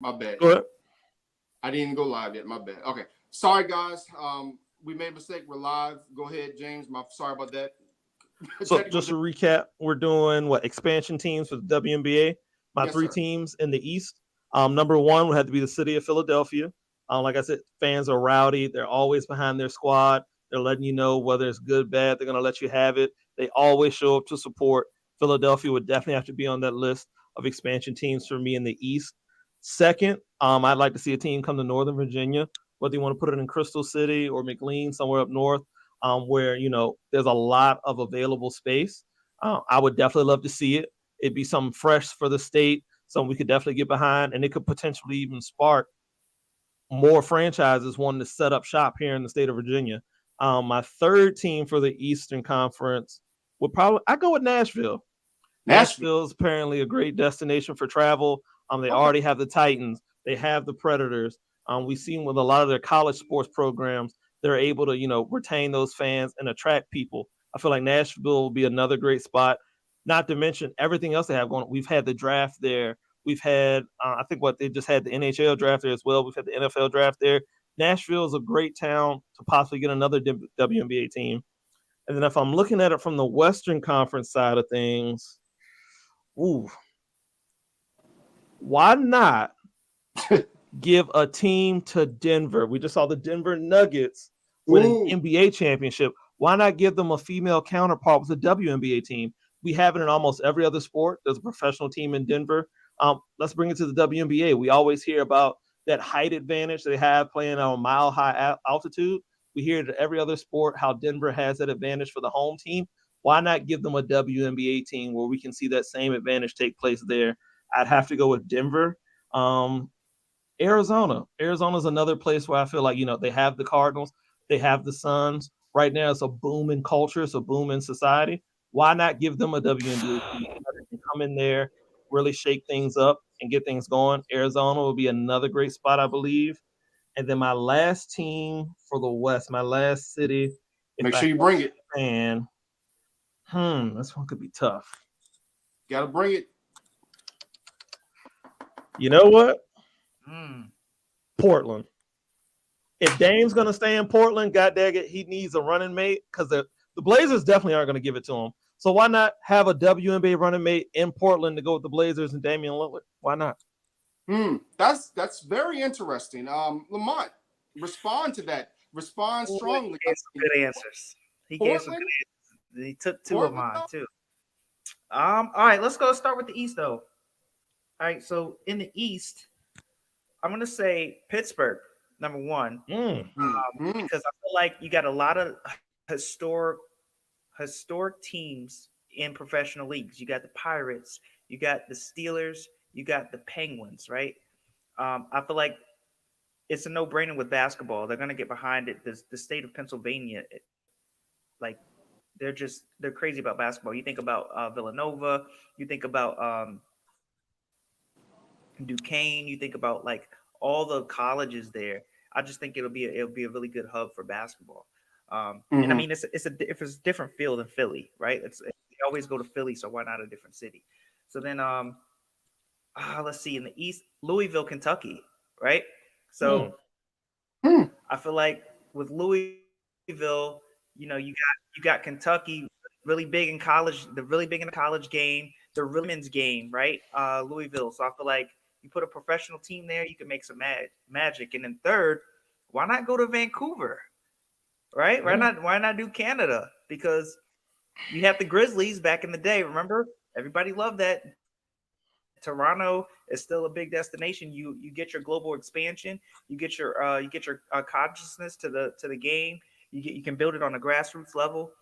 My bad. Go ahead. I didn't even go live yet. My bad. Okay. Sorry, guys. We made a mistake. We're live. Go ahead, James. Sorry about that. So Technical. just to recap, we're doing what expansion teams for the WNBA. My Yes, three sir. teams in the East. Number one would have to be the city of Philadelphia. Like I said, fans are rowdy. They're always behind their squad. They're letting you know whether it's good, bad. They're going to let you have it. They always show up to support. Philadelphia would definitely have to be on that list of expansion teams for me in the East. Second, I'd like to see a team come to Northern Virginia, whether you want to put it in Crystal City or McLean, somewhere up north, where there's a lot of available space. I would definitely love to see it. It'd be something fresh for the state, something we could definitely get behind, and it could potentially even spark more franchises wanting to set up shop here in the state of Virginia. My third team for the Eastern Conference would probably I go with Nashville. Nashville. Nashville is apparently a great destination for travel. They Okay. already have the Titans. They have the Predators. We've seen with a lot of their college sports programs, they're able to, retain those fans and attract people. I feel like Nashville will be another great spot. Not to mention everything else they have going. We've had the draft there. We've had, I think, what they just had the NHL draft there as well. We've had the NFL draft there. Nashville is a great town to possibly get another WNBA team. And then if I'm looking at it from the Western Conference side of things, ooh, why not give a team to Denver? We just saw the Denver Nuggets win an Ooh. NBA championship. Why not give them a female counterpart with a WNBA team? We have it in almost every other sport. There's a professional team in Denver. Let's bring it to the WNBA. We always hear about that height advantage they have playing on a mile high altitude. We hear it at every other sport how Denver has that advantage for the home team. Why not give them a WNBA team where we can see that same advantage take place there? I'd have to go with Denver. Um, Arizona. Arizona's another place where I feel like, they have the Cardinals, they have the Suns. Right now, it's a booming culture, it's a booming society. Why not give them a WNBA team? They can come in there, really shake things up and get things going. Arizona will be another great spot, I believe. And then my last team for the West, my last city, if Make I sure had you bring it. to expand, this one could be tough. Got to bring it. You know what? Mm. Portland. If Dame's going to stay in Portland, god dang it, he needs a running mate because the Blazers definitely aren't going to give it to him. So why not have a WNBA running mate in Portland to go with the Blazers and Damian Lillard? Why not? That's very interesting. Lamont, respond to that. Respond Ooh, he strongly. gave some good answers. He gave some good Portland. answers. He took two of Portland. mine too. All right, let's go start with the East though. All right, so in the East, I'm gonna say Pittsburgh, number one, Mm. because I feel like you got a lot of historic teams in professional leagues. You got the Pirates, you got the Steelers, you got the Penguins, right? I feel like it's a no-brainer with basketball. They're gonna get behind it. The state of Pennsylvania, like they're crazy about basketball. You think about Villanova, you think about Duquesne, you think about like all the colleges there. I just think it'll be a really good hub for basketball. And I Hmm. mean it's a different feel than Philly, right? They always go to Philly, so why not a different city? So then let's see in the East, Louisville, Kentucky, right? Mm. So Hmm. I feel like with Louisville, you got Kentucky really big in college. They're really big in the college game. They're really women's game, right? Louisville. So I feel like you put a professional team there, you can make some magic. And then third, why not go to Vancouver, right? Why Yeah. not do Canada? Because you have the Grizzlies back in the day. Remember, everybody loved that. Toronto is still a big destination. You get your global expansion. You get your consciousness to the game. You can build it on a grassroots level,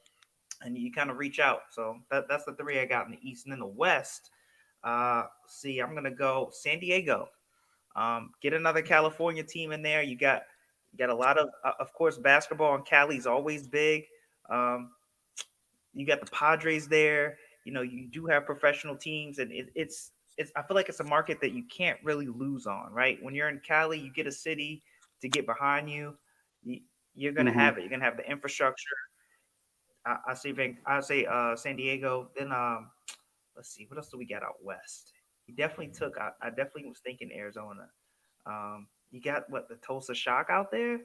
and you kind of reach out. So that's the three I got in the East, and in the West. See, I'm gonna go San Diego. Get another California team in there. You got a lot of course, basketball in Cali's always big. Um, you got the Padres there. You do have professional teams, and it's. I feel like it's a market that you can't really lose on, right? When you're in Cali, you get a city to get behind you. you you're gonna Hmm. have it. You're gonna have the infrastructure. I say San Diego. Then let's see what else do we got out west. I definitely was thinking Arizona. You got the Tulsa Shock out there,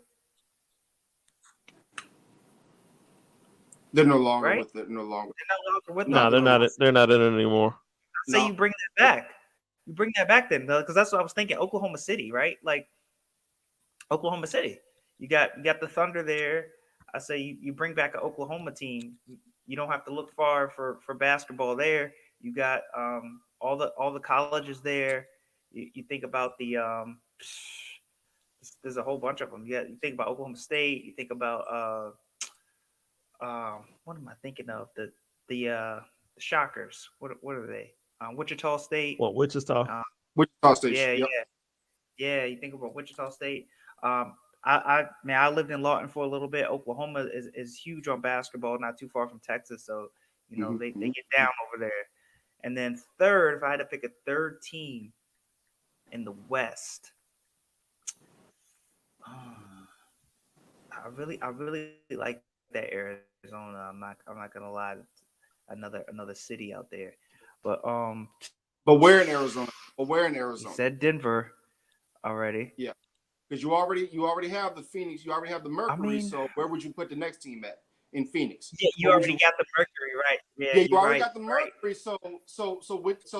They're no longer right? with it. No longer. They're no longer with No, them. they're not. They're not in it anymore. Say No. you bring that back. You bring that back then, because that's what I was thinking. Oklahoma City, right? Like Oklahoma City. You got the Thunder there. I say you bring back an Oklahoma team. You don't have to look far for basketball there. You got all the colleges there. You think about there's a whole bunch of them. You think about Oklahoma State. You think about what am I thinking of? The Shockers. What are they? Wichita State. Well, Wichita. Wichita State. Yeah. You think about Wichita State. I lived in Lawton for a little bit. Oklahoma is huge on basketball, not too far from Texas, so they get down over there. And then third, if I had to pick a third team in the West, I really like that Arizona. I'm not gonna lie, another city out there, but where in Arizona? You said Denver already. Yeah, because you already have the Phoenix. You already have the Mercury. So where would you put the next team at in Phoenix? Yeah, you already got the Mercury, right? Yeah, you already got the Mercury. Right. So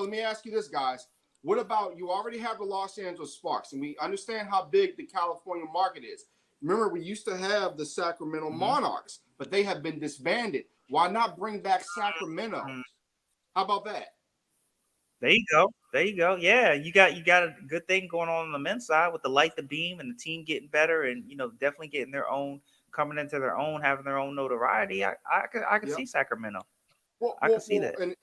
let me ask you this, guys. What about you already have the Los Angeles Sparks, and we understand how big the California market is. Remember, we used to have the Sacramento Monarchs, but they have been disbanded. Why not bring back Sacramento? How about that? There you go. Yeah, you got a good thing going on the men's side with the light, the beam, and the team getting better, and definitely getting their own, coming into their own, having their own notoriety. I can see Sacramento. I can see that. And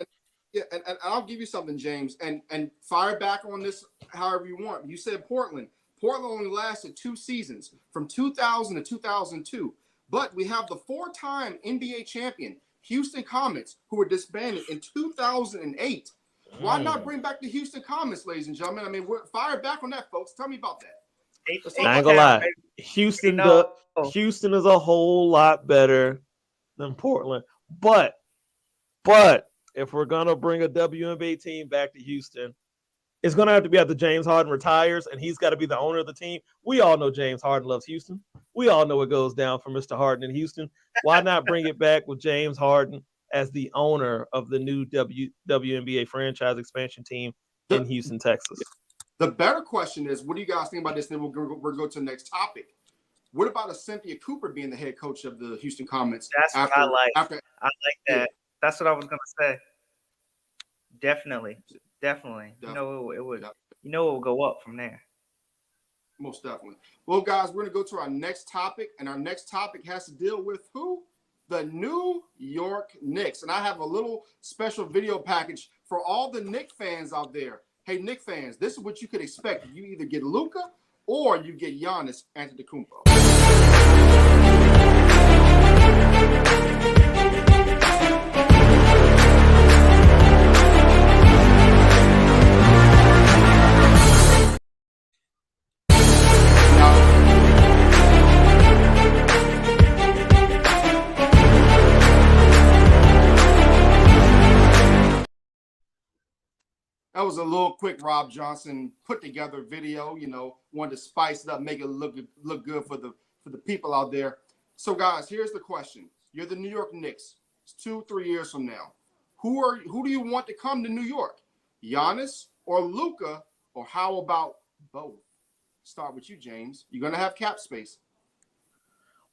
I'll give you something, James, and fire back on this however you want. You said Portland. Portland only lasted 2 seasons, from 2000 to 2002. But we have the 4-time NBA champion, Houston Comets, who were disbanded in 2008. Why not bring back the Houston Comets, ladies and gentlemen? I mean, fire back on that, folks. Tell me about that. I ain't gonna lie. Houston is a whole lot better than Portland. But if we're gonna bring a WNBA team back to Houston, it's gonna have to be after James Harden retires, and he's got to be the owner of the team. We all know James Harden loves Houston. We all know what goes down for Mr. Harden in Houston. Why not bring it back with James Harden as the owner of the new WNBA franchise expansion team in Houston, Texas? The better question is, what do you guys think about this? Then we'll go to the next topic. What about a Cynthia Cooper being the head coach of the Houston Comets? That's what I like. I like that. Yeah. That's what I was gonna say. Definitely. It would. It will go up from there. Most definitely. Well, guys, we're gonna go to our next topic, and our next topic has to deal with who? The New York Knicks. And I have a little special video package for all the Knicks fans out there. Hey, Knicks fans, this is what you could expect. You either get Luka or you get Giannis Antetokounmpo. That was a little quick Robb Johnson put together video, wanted to spice it up, make it look good for the people out there. So guys, here's the question. You're the New York Knicks. It's 2-3 years from now. Who do you want to come to New York? Giannis or Luka, or how about both? Start with you, James. You're going to have cap space.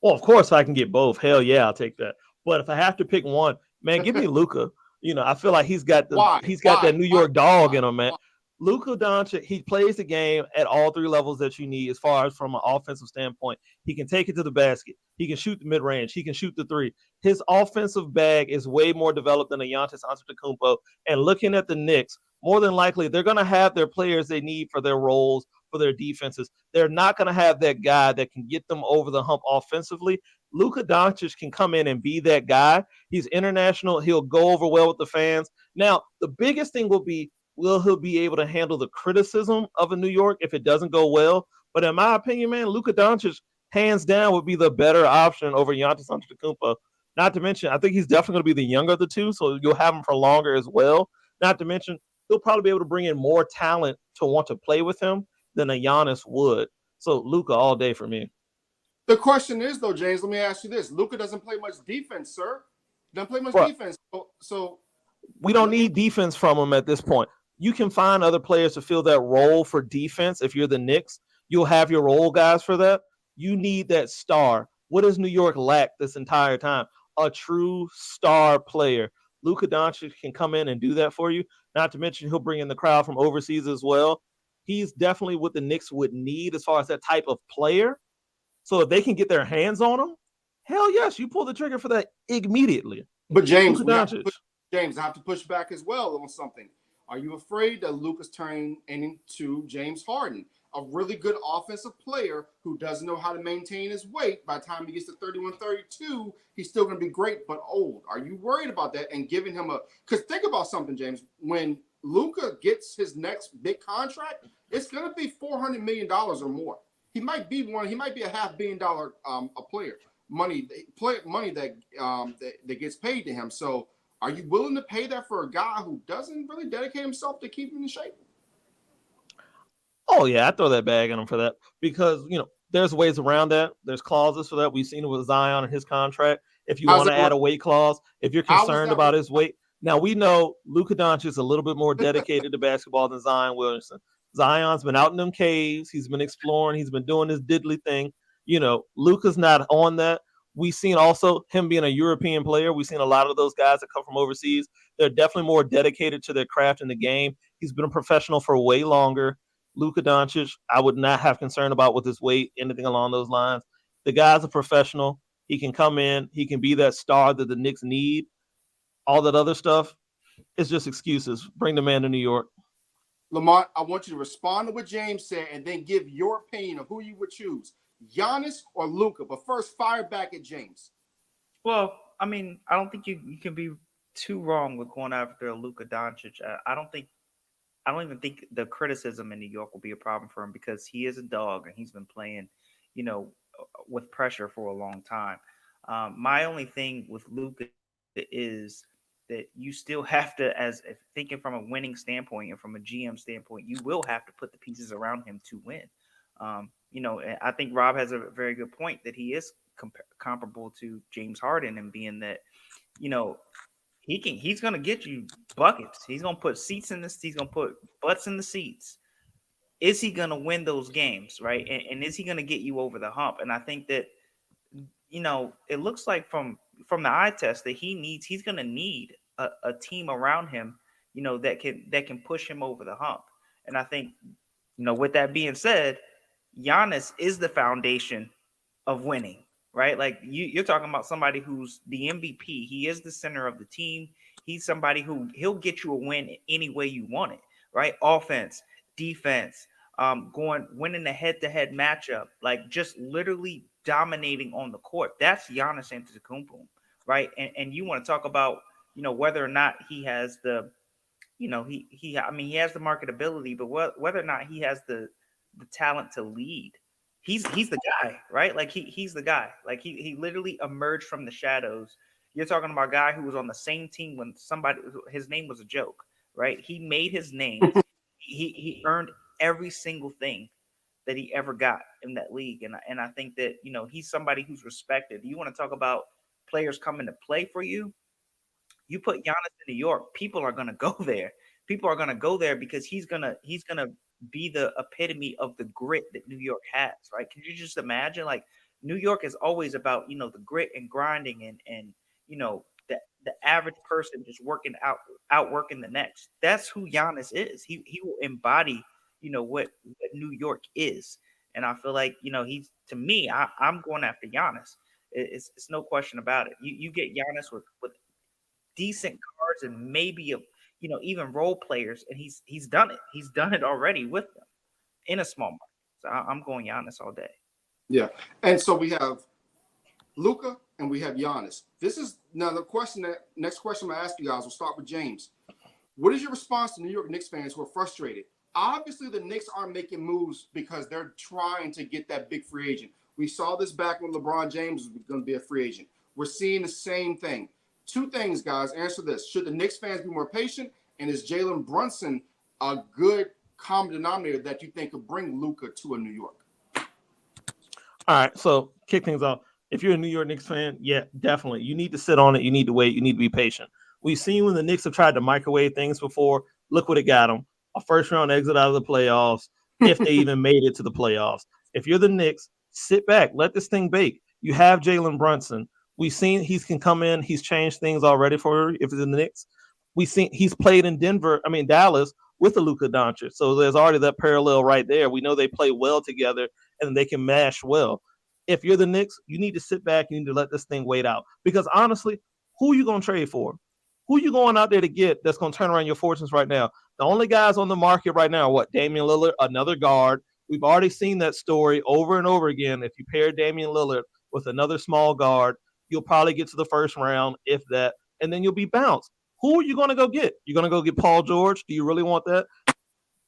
Well, of course I can get both. Hell yeah, I'll take that. But if I have to pick one, man, give me Luka. I feel like he's got that New York dog in him, man. Luka Doncic, he plays the game at all 3 levels that you need as far as from an offensive standpoint. He can take it to the basket. He can shoot the mid-range. He can shoot the 3. His offensive bag is way more developed than a Giannis Antetokounmpo. And looking at the Knicks, more than likely, they're going to have their players they need for their roles, for their defenses. They're not going to have that guy that can get them over the hump offensively. Luka Doncic can come in and be that guy. He's international. He'll go over well with the fans. Now, the biggest thing will be, will he be able to handle the criticism of a New York if it doesn't go well? But in my opinion, man, Luka Doncic, hands down, would be the better option over Giannis Antetokounmpo. Not to mention, I think he's definitely going to be the younger of the two, so you'll have him for longer as well. Not to mention, he'll probably be able to bring in more talent to want to play with him. than a Giannis would. So Luka all day for me. The question is, though, James, let me ask you this. Luka doesn't play much defense, sir. Doesn't play much But defense. So we don't need defense from him at this point. You can find other players to fill that role for defense. If you're the Knicks, you'll have your role guys for that. You need that star. What does New York lack this entire time? A true star player. Luka Doncic can come in and do that for you. Not to mention he'll bring in the crowd from overseas as well. He's definitely what the Knicks would need as far as that type of player. So if they can get their hands on him, hell yes, you pull the trigger for that immediately. But James, Luka Doncic. I have to push back as well on something. Are you afraid that Luka's turning into James Harden, a really good offensive player who doesn't know how to maintain his weight? By the time he gets to 31, 32, he's still going to be great, but old. Are you worried about that and giving him because think about something, James. When Luka gets his next big contract, it's going to be $400 million or more. He might be a $500 million a player. Money that gets paid to him. So are you willing to pay that for a guy who doesn't really dedicate himself to keeping in shape? Oh yeah, I throw that bag in him for that because there's ways around that. There's clauses for that. We've seen it with Zion and his contract. If you want to add a weight clause, if you're concerned about his weight, now we know Luka Doncic is a little bit more dedicated to basketball than Zion Williamson. Zion's been out in them caves. He's been exploring. He's been doing his diddly thing. Luka's not on that. We've seen also him being a European player. We've seen a lot of those guys that come from overseas. They're definitely more dedicated to their craft in the game. He's been a professional for way longer. Luka Doncic, I would not have concern about with his weight, anything along those lines. The guy's a professional. He can come in. He can be that star that the Knicks need. All that other stuff is just excuses. Bring the man to New York. Lamont, I want you to respond to what James said and then give your opinion of who you would choose, Giannis or Luka. But first, fire back at James. Well, I mean, I don't think you can be too wrong with going after Luka Doncic. I don't even think the criticism in New York will be a problem for him because he is a dog and he's been playing, with pressure for a long time. My only thing with Luka is that you still have to, if thinking from a winning standpoint and from a GM standpoint, you will have to put the pieces around him to win. I think Rob has a very good point that he is comparable to James Harden and being that, he's going to get you buckets. He's going to put seats in this. He's going to put butts in the seats. Is he going to win those games, right? And is he going to get you over the hump? And I think that, it looks like from the eye test that he's going to need a team around him, that can push him over the hump. And I think, with that being said, Giannis is the foundation of winning, right? Like you're talking about somebody who's the MVP. He is the center of the team. He's somebody he'll get you a win any way you want it, right? Offense, defense, winning the head-to-head matchup, like just literally dominating on the court. That's Giannis Antetokounmpo, right? And you want to talk about, whether or not he has the, he has the marketability, but whether or not he has the talent to lead, he's the guy, right? Like he's the guy. Like he literally emerged from the shadows. You're talking about a guy who was on the same team when his name was a joke, right? He made his name. he earned every single thing that he ever got in that league. And I think that, he's somebody who's respected. You want to talk about players coming to play for you? You put Giannis in New York, people are going to go there. People are going to go there because he's going to be the epitome of the grit that New York has, right? Can you just imagine, like, New York is always about, the grit and grinding and the average person just outworking the next. That's who Giannis is. He will embody, what New York is. And I feel like, he's, to me, I'm going after Giannis. It's no question about it. You get Giannis with decent cards and maybe even role players, and he's done it. He's done it already with them in a small market. So I'm going Giannis all day. Yeah, and so we have Luka and we have Giannis. This is now the question. Next question I'm gonna ask you guys. We'll start with James. What is your response to New York Knicks fans who are frustrated? Obviously, the Knicks aren't making moves because they're trying to get that big free agent. We saw this back when LeBron James was going to be a free agent. We're seeing the same thing. Two things, guys. Answer this. Should the Knicks fans be more patient? And is Jalen Brunson a good common denominator that you think could bring Luka to a New York? All right, so kick things off. If you're a New York Knicks fan, yeah, definitely. You need to sit on it. You need to wait. You need to be patient. We've seen when the Knicks have tried to microwave things before. Look what it got them. A first-round exit out of the playoffs, if they even made it to the playoffs. If you're the Knicks, sit back. Let this thing bake. You have Jalen Brunson. We've seen he can come in. He's changed things already for if it's in the Knicks. We've seen he's played in Dallas with the Luka Doncic. So there's already that parallel right there. We know they play well together and they can mash well. If you're the Knicks, you need to sit back. You need to let this thing wait out. Because honestly, who are you going to trade for? Who are you going out there to get that's going to turn around your fortunes right now? The only guys on the market right now are what? Damian Lillard, another guard. We've already seen that story over and over again. If you pair Damian Lillard with another small guard, you'll probably get to the first round, if that, and then you'll be bounced. Who are you going to go get? You're going to go get Paul George? Do you really want that?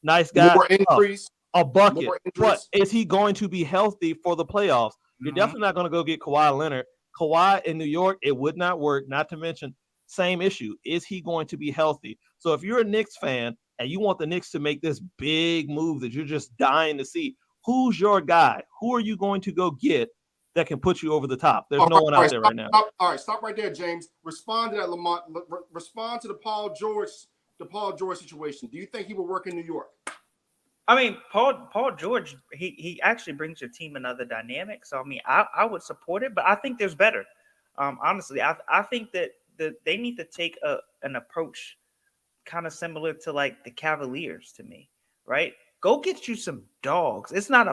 Nice guy. More injuries. A bucket. But is he going to be healthy for the playoffs? You're definitely not going to go get Kawhi Leonard. Kawhi in New York, it would not work. Not to mention, same issue. Is he going to be healthy? So if you're a Knicks fan and you want the Knicks to make this big move that you're just dying to see, who's your guy? Who are you going to go get that can put you over the top? There's no one out there right now. Stop right there, James. Respond to that, Lamont. Respond to the Paul George situation. Do you think he will work in New York? I mean, Paul George, he actually brings your team another dynamic. So I mean, I would support it, but I think there's better. Honestly, I think that they need to take an approach kind of similar to like the Cavaliers to me, right? Go get you some dogs. It's not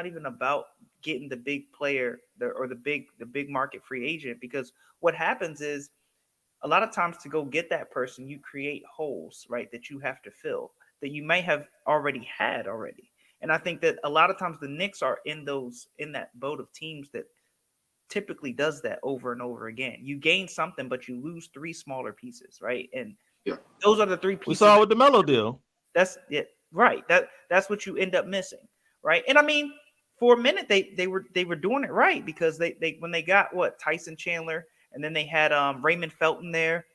even about getting the big player or the big market free agent, because what happens is a lot of times to go get that person, you create holes, right, that you have to fill that you may have already had. And I think that a lot of times the Knicks are in that boat of teams that typically does that over and over again. You gain something, but you lose three smaller pieces, right? And those are the three pieces. We saw with the Melo deal. That's it, right? That's what you end up missing, right? And I mean, for a minute they were doing it right, because they when they got Tyson Chandler, and then they had Raymond Felton there.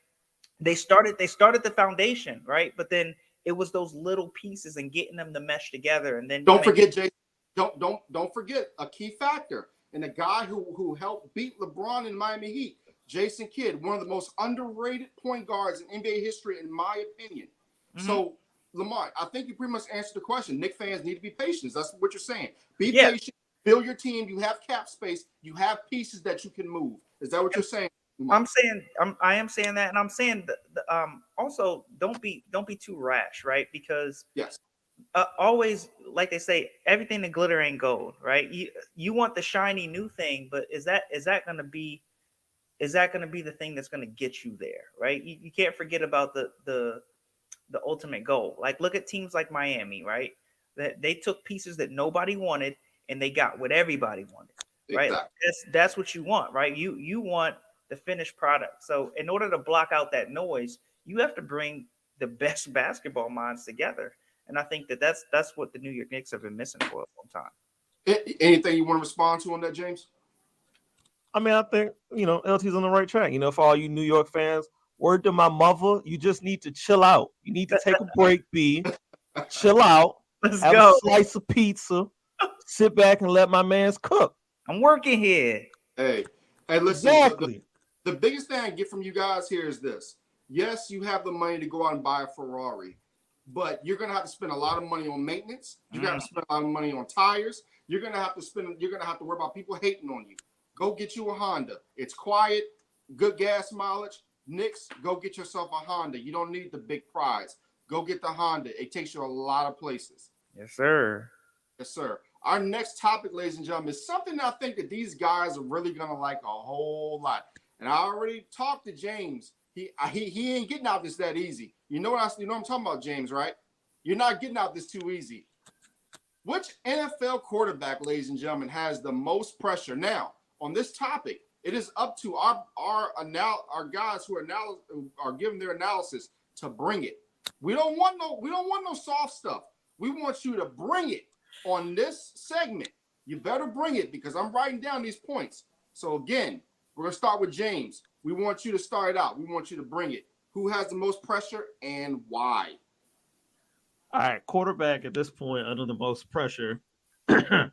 They started the foundation, right? But then it was those little pieces and getting them to mesh together. And then don't forget, Jay. Don't forget a key factor, and a guy who helped beat LeBron in Miami Heat, Jason Kidd, one of the most underrated point guards in NBA history, in my opinion. Mm-hmm. So, Lamont, I think you pretty much answered the question. Knicks fans need to be patient. That's what you're saying. Be patient. Build your team. You have cap space. You have pieces that you can move. Is that what you're saying? I am saying that, and I'm saying also don't be too rash, right? Because always, like they say, everything that glitter ain't gold, right? You want the shiny new thing, but is that going to be the thing that's going to get you there, right? You can't forget about the ultimate goal. Like, look at teams like Miami, right? That they took pieces that nobody wanted and they got what everybody wanted, right? Exactly. That's what you want, right? You want the finished product. So in order to block out that noise, you have to bring the best basketball minds together. And I think that's what the New York Knicks have been missing for a long time. Anything you want to respond to on that, James? I mean, I think, LT's on the right track. For all you New York fans, word to my mother, you just need to chill out. You need to take a break, B. Chill out. Let's have go. A slice of pizza. Sit back and let my man's cook. I'm working here. Hey, listen. Exactly. The biggest thing I get from you guys here is this. Yes, you have the money to go out and buy a Ferrari, but you're going to have to spend a lot of money on maintenance. You're going to have to spend a lot of money on tires. You're going to have to worry about people hating on you. Go get you a Honda. It's quiet, good gas mileage. Knicks, go get yourself a Honda. You don't need the big prize. Go get the Honda. It takes you a lot of places. Yes, sir. Yes, sir. Our next topic, ladies and gentlemen, is something I think that these guys are really going to like a whole lot. And I already talked to James. He ain't getting out this that easy. You know what I'm talking about, James, right? You're not getting out this too easy. Which NFL quarterback, ladies and gentlemen, has the most pressure? Now, on this topic, it is up to our guys who are giving their analysis to bring it. We don't want no soft stuff. We want you to bring it on this segment. You better bring it, because I'm writing down these points. So again, we're going to start with James. We want you to start it out. We want you to bring it. Who has the most pressure and why? All right, quarterback at this point under the most pressure. If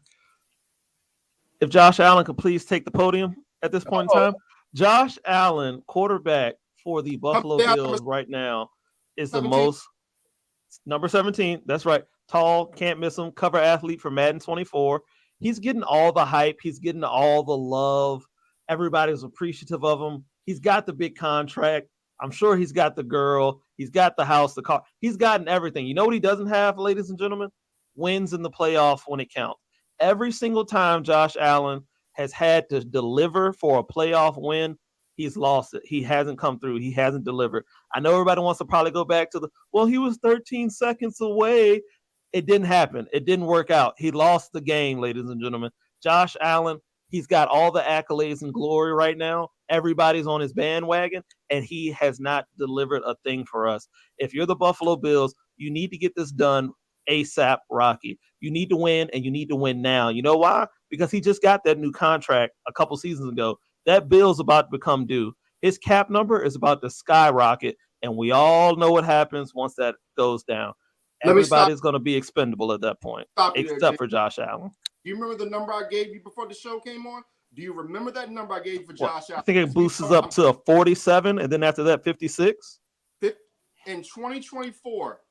Josh Allen could please take the podium at this point in Oh, time. Josh Allen, quarterback for the Buffalo Down number Bills right now, is the 17. most number 17. That's right. Tall, can't miss him, cover athlete for Madden 24. He's getting all the hype, he's getting all the love. Everybody's appreciative of him. He's got the big contract. I'm sure he's got the girl, he's got the house, the car. He's gotten everything. You know what he doesn't have, ladies and gentlemen? Wins in the playoffs when it counts. Every single time Josh Allen has had to deliver for a playoff win, he's lost it. He hasn't come through. He hasn't delivered. I know everybody wants to probably go back to well, he was 13 seconds away. It didn't happen. It didn't work out. He lost the game, ladies and gentlemen. Josh Allen, he's got all the accolades and glory right now. Everybody's on his bandwagon, and he has not delivered a thing for us. If you're the Buffalo Bills, you need to get this done ASAP, Rocky. You need to win, and you need to win now. You know why? Because he just got that new contract a couple seasons ago. That bill's about to become due. His cap number is about to skyrocket, and we all know what happens once that goes down. Everybody's going to be expendable at that point, except for Josh Allen. Do you remember the number I gave you before the show came on? Do you remember that number I gave you for Josh Allen? I think it boosts up to a 47, and then after that, 56. In 2024,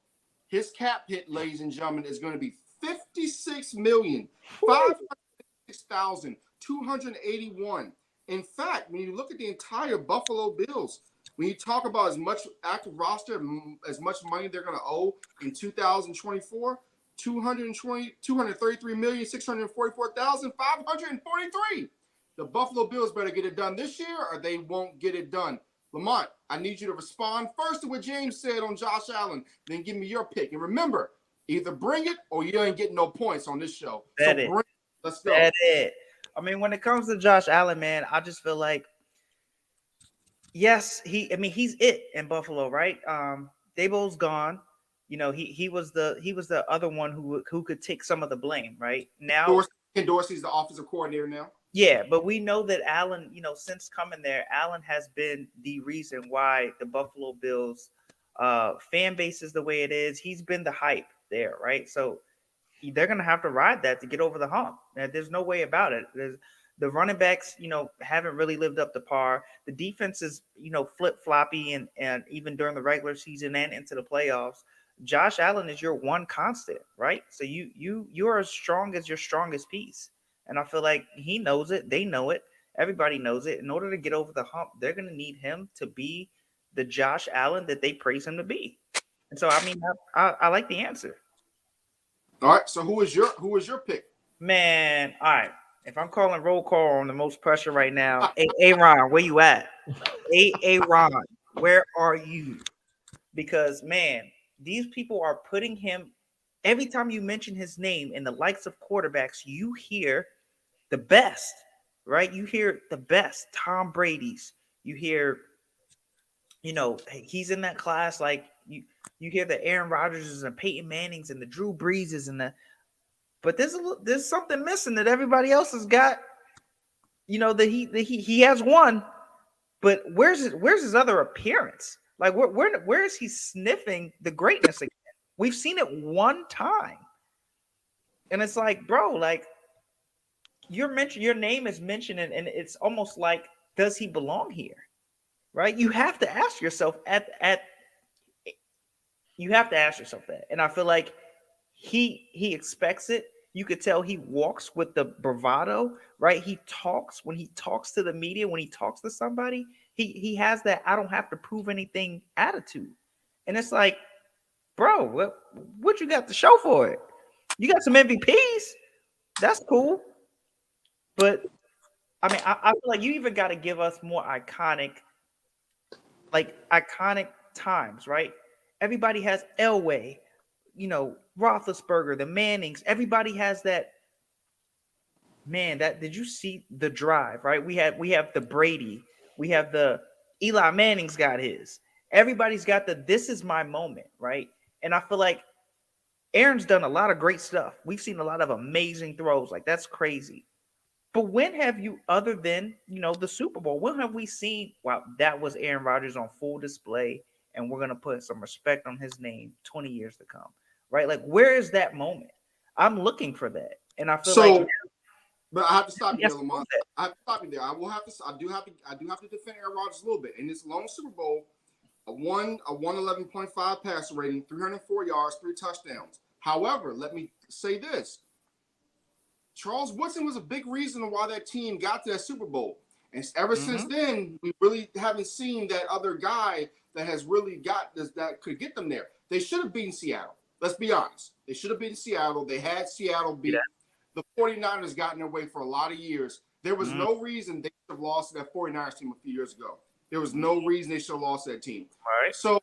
his cap hit, ladies and gentlemen, is going to be $56,506,281. In fact, when you look at the entire Buffalo Bills, when you talk about as much active roster, as much money they're going to owe in 2024, $233,644,543. The Buffalo Bills better get it done this year or they won't get it done. Lamont, I need you to respond first to what James said on Josh Allen, then give me your pick. And remember, either bring it or you ain't getting no points on this show. Let's go. That's it. I mean, when it comes to Josh Allen, man, I just feel like, yes, he's it in Buffalo, right? Daboll's gone. You know, he was the other one who could take some of the blame, right? Now Dorsey's the offensive coordinator now. Yeah, but we know that Allen, since coming there, Allen has been the reason why the Buffalo Bills fan base is the way it is. He's been the hype there, right? So they're going to have to ride that to get over the hump. Now, there's no way about it. The running backs, haven't really lived up to par. The defense is, flip-floppy and even during the regular season and into the playoffs. Josh Allen is your one constant, right? So you are as strong as your strongest piece. And I feel like he knows it. They know it. Everybody knows it. In order to get over the hump, they're going to need him to be the Josh Allen that they praise him to be. And so, I mean, I like the answer. All right. So who is your pick? Man, all right. If I'm calling roll call on the most pressure right now, Aaron, where you at? Aaron, where are you? Because, man, these people are putting him. Every time you mention his name in the likes of quarterbacks, you hear the best, right? You hear the best Tom Brady's. You hear, he's in that class. Like you hear the Aaron Rodgerses and Peyton Mannings and the Drew Breeses but there's something missing that everybody else has got. That he has one, but where's his other appearance? Like where is he sniffing the greatness again? We've seen it one time. And it's like, bro, like your name is mentioned and it's almost like, does he belong here? Right? You have to ask yourself you have to ask yourself that. And I feel like he expects it. You could tell he walks with the bravado, right? When he talks to the media, when he talks to somebody, he has that I don't have to prove anything attitude. And it's like, bro, what you got to show for it? You got some MVPs. That's cool. But, I mean, I feel like you even got to give us more iconic times, right? Everybody has Elway, Roethlisberger, the Mannings. Everybody has that. Man, did you see the drive, right? We have the Brady. We have the Eli Manning's got his. Everybody's got this is my moment, right? And I feel like Aaron's done a lot of great stuff. We've seen a lot of amazing throws. Like, that's crazy. But when have you, other than, the Super Bowl, when have we seen, wow, that was Aaron Rodgers on full display, and we're going to put some respect on his name 20 years to come, right? Like, where is that moment? I'm looking for that, and I feel So, like but I have to stop you yes, there, Lamont. I have to stop you there. I do have to defend Aaron Rodgers a little bit. In this lone Super Bowl, a 111.5 passer rating, 304 yards, 3 touchdowns. However, let me say this. Charles Woodson was a big reason why that team got to that Super Bowl. And ever since then, we really haven't seen that other guy that has really got this, that could get them there. They should have beaten Seattle. Let's be honest. They should have beaten Seattle. They had Seattle beat. The 49ers got in their way for a lot of years. There was no reason they should have lost to that 49ers team a few years ago. There was no reason they should have lost that team. All right.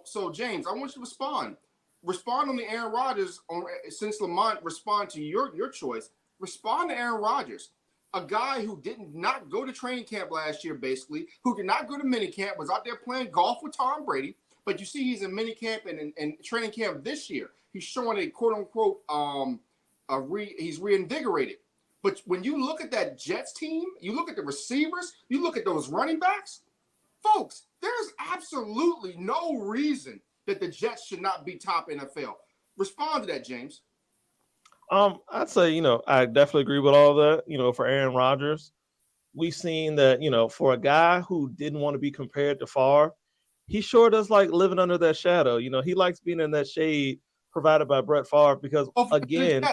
So James, I want you to respond. Respond on the Aaron Rodgers. Since Lamont respond to your choice, respond to Aaron Rodgers, a guy who did not go to training camp last year, basically, who did not go to minicamp, was out there playing golf with Tom Brady. But you see, he's in minicamp and training camp this year. He's showing a quote unquote he's reinvigorated. But when you look at that Jets team, you look at the receivers, you look at those running backs, folks, there's absolutely no reason that the Jets should not be top NFL. Respond to that, James. I'd say, I definitely agree with all that. For Aaron Rodgers, we've seen that, for a guy who didn't want to be compared to Favre, he sure does like living under that shadow. He likes being in that shade provided by Brett Favre because, again,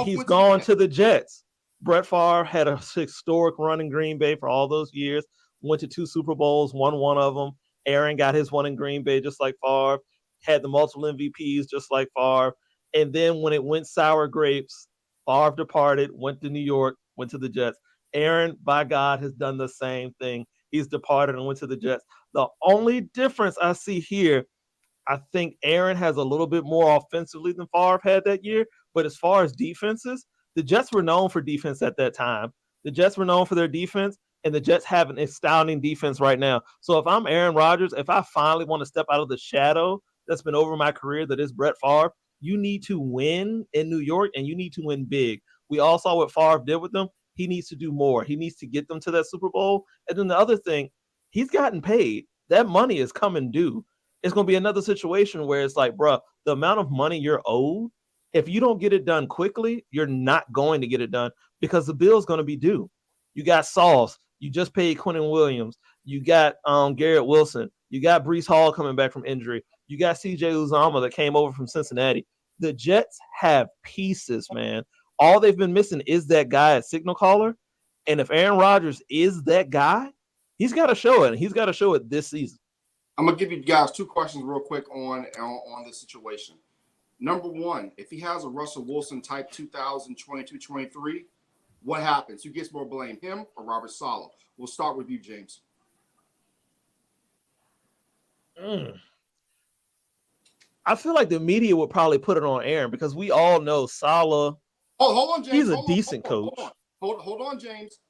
he's gone to the Jets. Brett Favre had a historic run in Green Bay for all those years, went to 2 Super Bowls, won one of them. Aaron got his one in Green Bay just like Favre, had the multiple MVPs just like Favre. And then when it went sour grapes, Favre departed, went to New York, went to the Jets. Aaron, by God, has done the same thing. He's departed and went to the Jets. The only difference I see here, I think Aaron has a little bit more offensively than Favre had that year. But as far as defenses, the Jets were known for defense at that time. The Jets were known for their defense, and the Jets have an astounding defense right now. So if I'm Aaron Rodgers, if I finally want to step out of the shadow that's been over my career, that is Brett Favre, you need to win in New York, and you need to win big. We all saw what Favre did with them. He needs to do more. He needs to get them to that Super Bowl. And then the other thing, he's gotten paid. That money is coming due. It's going to be another situation where it's like, bro, the amount of money you're owed, if you don't get it done quickly, you're not going to get it done because the bill's going to be due. You got Sauce. You just paid Quentin Williams. You got Garrett Wilson. You got Breece Hall coming back from injury. You got CJ Uzomah that came over from Cincinnati. The Jets have pieces, man. All they've been missing is that guy at signal caller. And if Aaron Rodgers is that guy, he's got to show it. And he's got to show it this season. I'm going to give you guys 2 questions real quick on this situation. Number 1, if he has a Russell Wilson type 2022-23, what happens? Who gets more blame, him or Robert Saleh? We'll start with you, James. I feel like the media would probably put it on Aaron because we all know Saleh. Oh, hold on, James. He's a decent coach. Hold on, James.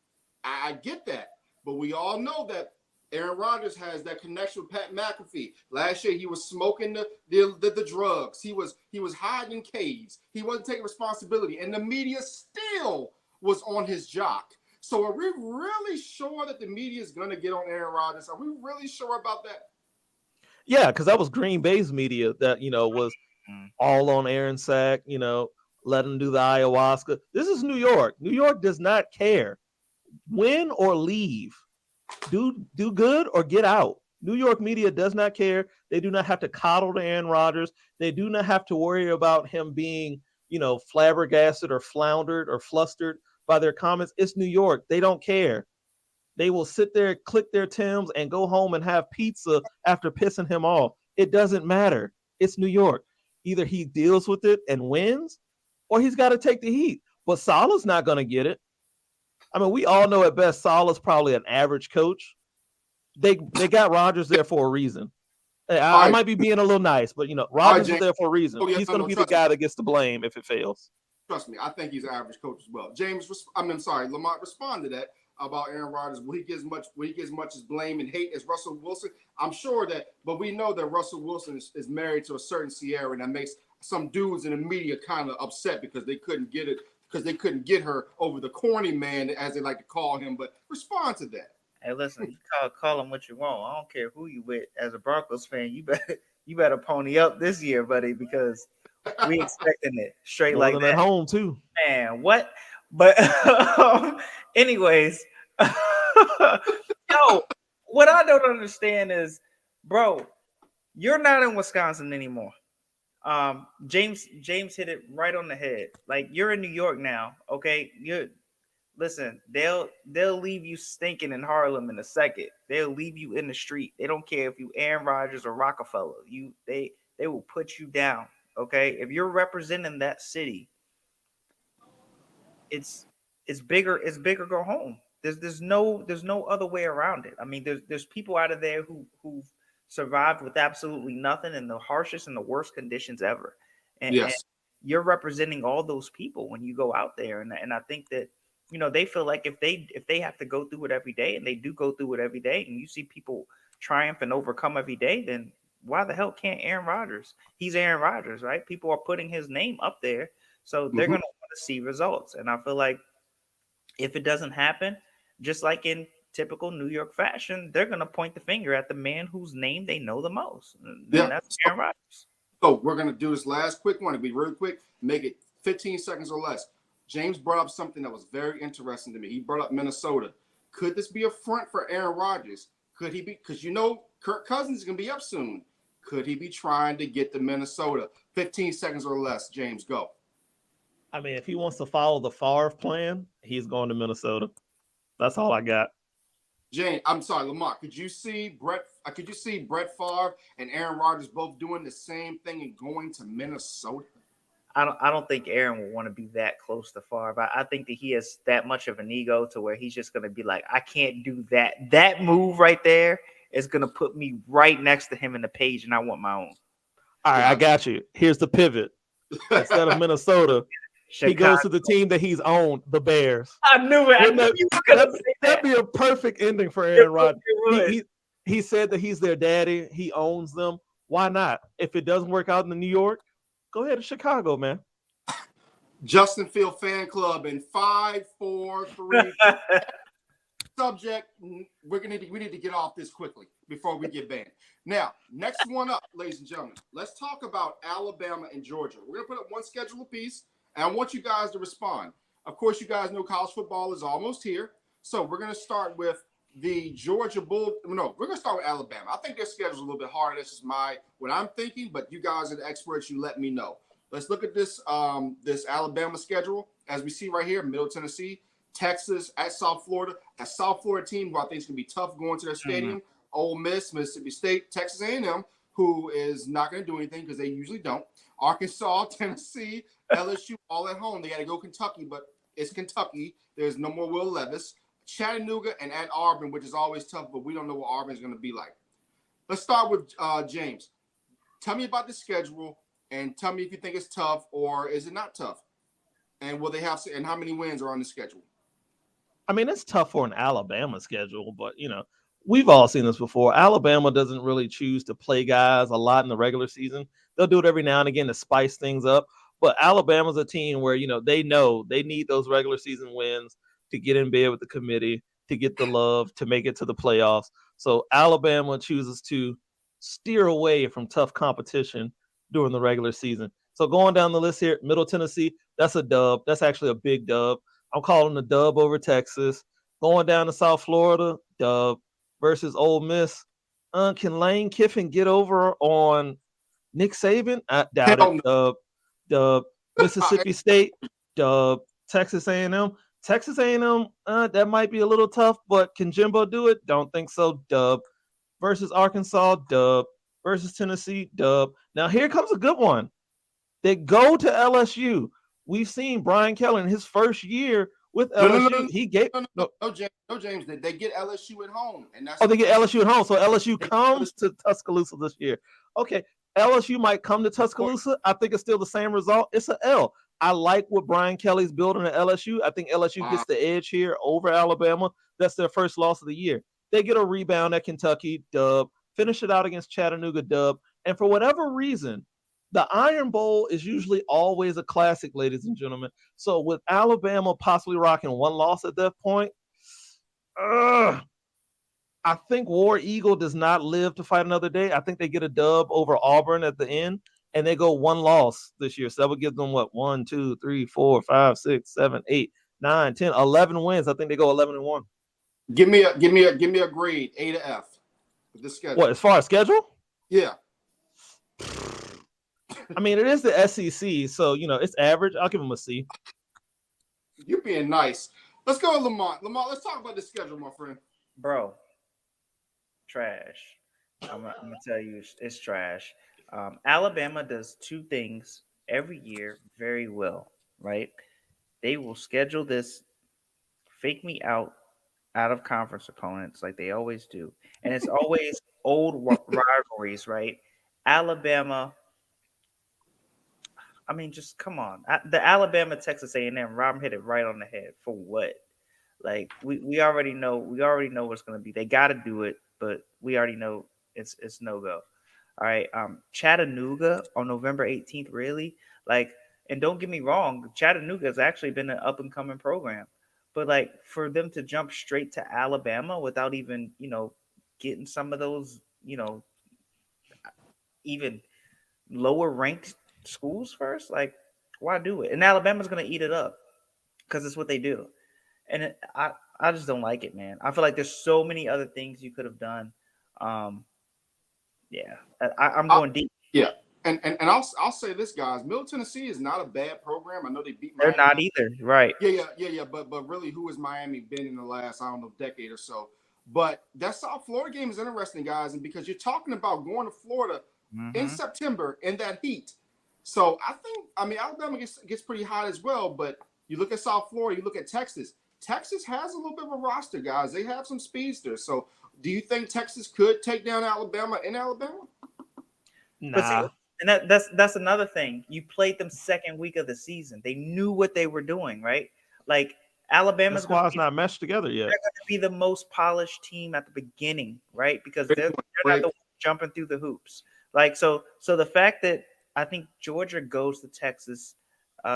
I get that. But we all know that Aaron Rodgers has that connection with Pat McAfee. Last year, he was smoking the drugs. He was hiding in caves. He wasn't taking responsibility. And the media still was on his jock. So are we really sure that the media is going to get on Aaron Rodgers? Are we really sure about that? Yeah, because that was Green Bay's media that, was all on Aaron Sack, let him do the ayahuasca. This is New York. New York does not care. Win or leave. Do good or get out. New York media does not care. They do not have to coddle to Aaron Rodgers. They do not have to worry about him being, flabbergasted or floundered or flustered by their comments. It's New York. They don't care. They will sit there, click their Timbs, and go home and have pizza after pissing him off. It doesn't matter. It's New York. Either he deals with it and wins, or he's got to take the heat. But Saleh's not going to get it. I mean, we all know at best Saleh's probably an average coach. They got Rodgers there for a reason. I might be being a little nice, but Rodgers is there for a reason. He's going to be the guy that gets the blame if it fails. Trust me, I think he's an average coach as well. James, Lamont, respond to that about Aaron Rodgers. Will he get as much as blame and hate as Russell Wilson? I'm sure that, but we know that Russell Wilson is married to a certain Sierra, and that makes some dudes in the media kind of upset because they couldn't get it. Because they couldn't get her over the corny man, as they like to call him. But respond to that. Hey, listen, you call him what you want. I don't care who you with. As a Broncos fan, you better pony up this year, buddy, because We expecting it straight More like than that. at home too. Man, what? But anyways, yo, what I don't understand is, bro, you're not in Wisconsin anymore. James hit it right on the head. Like you're in New York now, okay? You listen, they'll leave you stinking in Harlem in a second. They'll leave you in the street. They don't care if you Aaron Rodgers or Rockefeller. They will put you down, okay? If you're representing that city, it's it's bigger go home. There's no other way around it. I mean, there's people out of there who've survived with absolutely nothing in the harshest and the worst conditions ever. And Yes. you're representing all those people when you go out there. And I think that, you know, they feel like if they have to go through it every day, and they do go through it every day, and you see people triumph and overcome every day, then why the hell can't Aaron Rodgers? He's Aaron Rodgers, right? People are putting his name up there, so they're Mhm. gonna want to see results. And I feel like if it doesn't happen, just like in typical New York fashion, they're gonna point the finger at the man whose name they know the most, and Yeah. that's Aaron Rodgers. So we're gonna do this last quick one. It'll be really quick. Make it 15 seconds or less. James brought up something that was very interesting to me. He brought up Minnesota. Could this be a front for Aaron Rodgers? Could he be? Because you know Kirk Cousins is gonna be up soon. Could he be trying to get to Minnesota? 15 seconds or less. James, go. I mean, if he wants to follow the Favre plan, he's going to Minnesota. That's all I got. Jane, I'm sorry, Lamar. Could you see Brett Favre and Aaron Rodgers both doing the same thing and going to Minnesota? I don't think Aaron will want to be that close to Favre. I think that he has that much of an ego to where he's just going to be like, I can't do that. That move right there is going to put me right next to him in the page, and I want my own. All right, I got you. Here's the pivot. Instead of Minnesota, he goes to the team that he's owned, the Bears. I knew it. I knew you were going to say that. That'd be a perfect ending for Aaron Rodgers. He said that he's their daddy. He owns them. Why not? If it doesn't work out in New York, go ahead to Chicago, man. Justin Field Fan Club in 5, 4, 3. Subject. We need to get off this quickly before we get banned. Now, next one up, ladies and gentlemen. Let's talk about Alabama and Georgia. We're gonna put up one schedule apiece, and I want you guys to respond. Of course, you guys know college football is almost here, so we're gonna start with the Georgia Bull. No, we're gonna start with Alabama. I think their schedule's a little bit harder. This is what I'm thinking, but you guys are the experts. You let me know. Let's look at this this Alabama schedule. As we see right here, Middle Tennessee, Texas, at South Florida. A South Florida team who I think is going to be tough going to their stadium. Ole Miss, Mississippi State, Texas A&M, who is not going to do anything because they usually don't. Arkansas, Tennessee, LSU, all at home. They got to go Kentucky, but it's Kentucky. There's no more Will Levis. Chattanooga and Ann Arbor, which is always tough, but we don't know what Auburn is going to be like. Let's start with James. Tell me about the schedule and tell me if you think it's tough or is it not tough? And will they have and how many wins are on the schedule? I mean, it's tough for an Alabama schedule, but you know, we've all seen this before. Alabama doesn't really choose to play guys a lot in the regular season. They'll do it every now and again to spice things up. But Alabama's a team where, you know they need those regular season wins to get in bed with the committee, to get the love, to make it to the playoffs. So Alabama chooses to steer away from tough competition during the regular season. So going down the list here, Middle Tennessee, that's a dub. That's actually a big dub. I'm calling a dub over Texas. Going down to South Florida, dub versus Ole Miss. Can Lane Kiffin get over on Nick Saban? I doubt it. Dub. Mississippi State, dub. Texas A&M. Texas A&M, that might be a little tough, but can Jimbo do it? Don't think so. Dub. Versus Arkansas, dub. Versus Tennessee, dub. Now here comes a good one. They go to LSU. We've seen Brian Kelly in his first year with LSU. He gave James. They get LSU at home, and that's they get LSU at home. So LSU comes to Tuscaloosa this year. Okay, LSU might come to Tuscaloosa. I think it's still the same result. It's an L. I like what Brian Kelly's building at LSU. I think LSU gets the edge here over Alabama. That's their first loss of the year. They get a rebound at Kentucky, dub. Finish it out against Chattanooga, dub. And for whatever reason, the Iron Bowl is usually always a classic, ladies and gentlemen. So with Alabama possibly rocking one loss at that point, I think War Eagle does not live to fight another day. I think they get a dub over Auburn at the end. and they go one loss this year. So that would give them what 1, 2, 3, 4, 5, 6, 7, 8, 9, 10, 11 wins. I think they go 11-1. Give me a grade A to F with this schedule. What, as far as schedule? Yeah. I mean, it is the SEC, so it's average. I'll give them a C. You're being nice. Let's go to Lamont. Lamont, let's talk about the schedule, my friend. Bro, trash. I'm gonna tell you, it's trash. Alabama does two things every year very well, right? They will schedule this fake me out of conference opponents like they always do, and it's always old rivalries, right? Alabama. I mean, just come on. The Alabama Texas A&M. Rob hit it right on the head. For what? Like we already know. We already know what's going to be. They got to do it, but we already know it's no go. All right. Chattanooga on November 18th. Really? Like, and don't get me wrong. Chattanooga has actually been an up and coming program, but like for them to jump straight to Alabama without even getting some of those even lower ranked schools first, like why do it? And Alabama's going to eat it up because it's what they do. And I just don't like it, man. I feel like there's so many other things you could have done. Yeah, I'm going deep. Yeah, and I'll say this, guys. Middle Tennessee is not a bad program. I know they beat They're Miami. not either, right? Yeah. But really, who has Miami been in the last decade or so? But that South Florida game is interesting, guys, and because you're talking about going to Florida in September in that heat. So I mean Alabama gets pretty hot as well. But you look at South Florida, you look at Texas. Texas has a little bit of a roster, guys. They have some speedsters. So do you think Texas could take down Alabama in Alabama? Nah. But see, and that's another thing. You played them second week of the season. They knew what they were doing, right? Like Alabama's squad's not meshed together yet. They're going to be the most polished team at the beginning, right? Because they're not the ones jumping through the hoops. Like so the fact that I think Georgia goes to Texas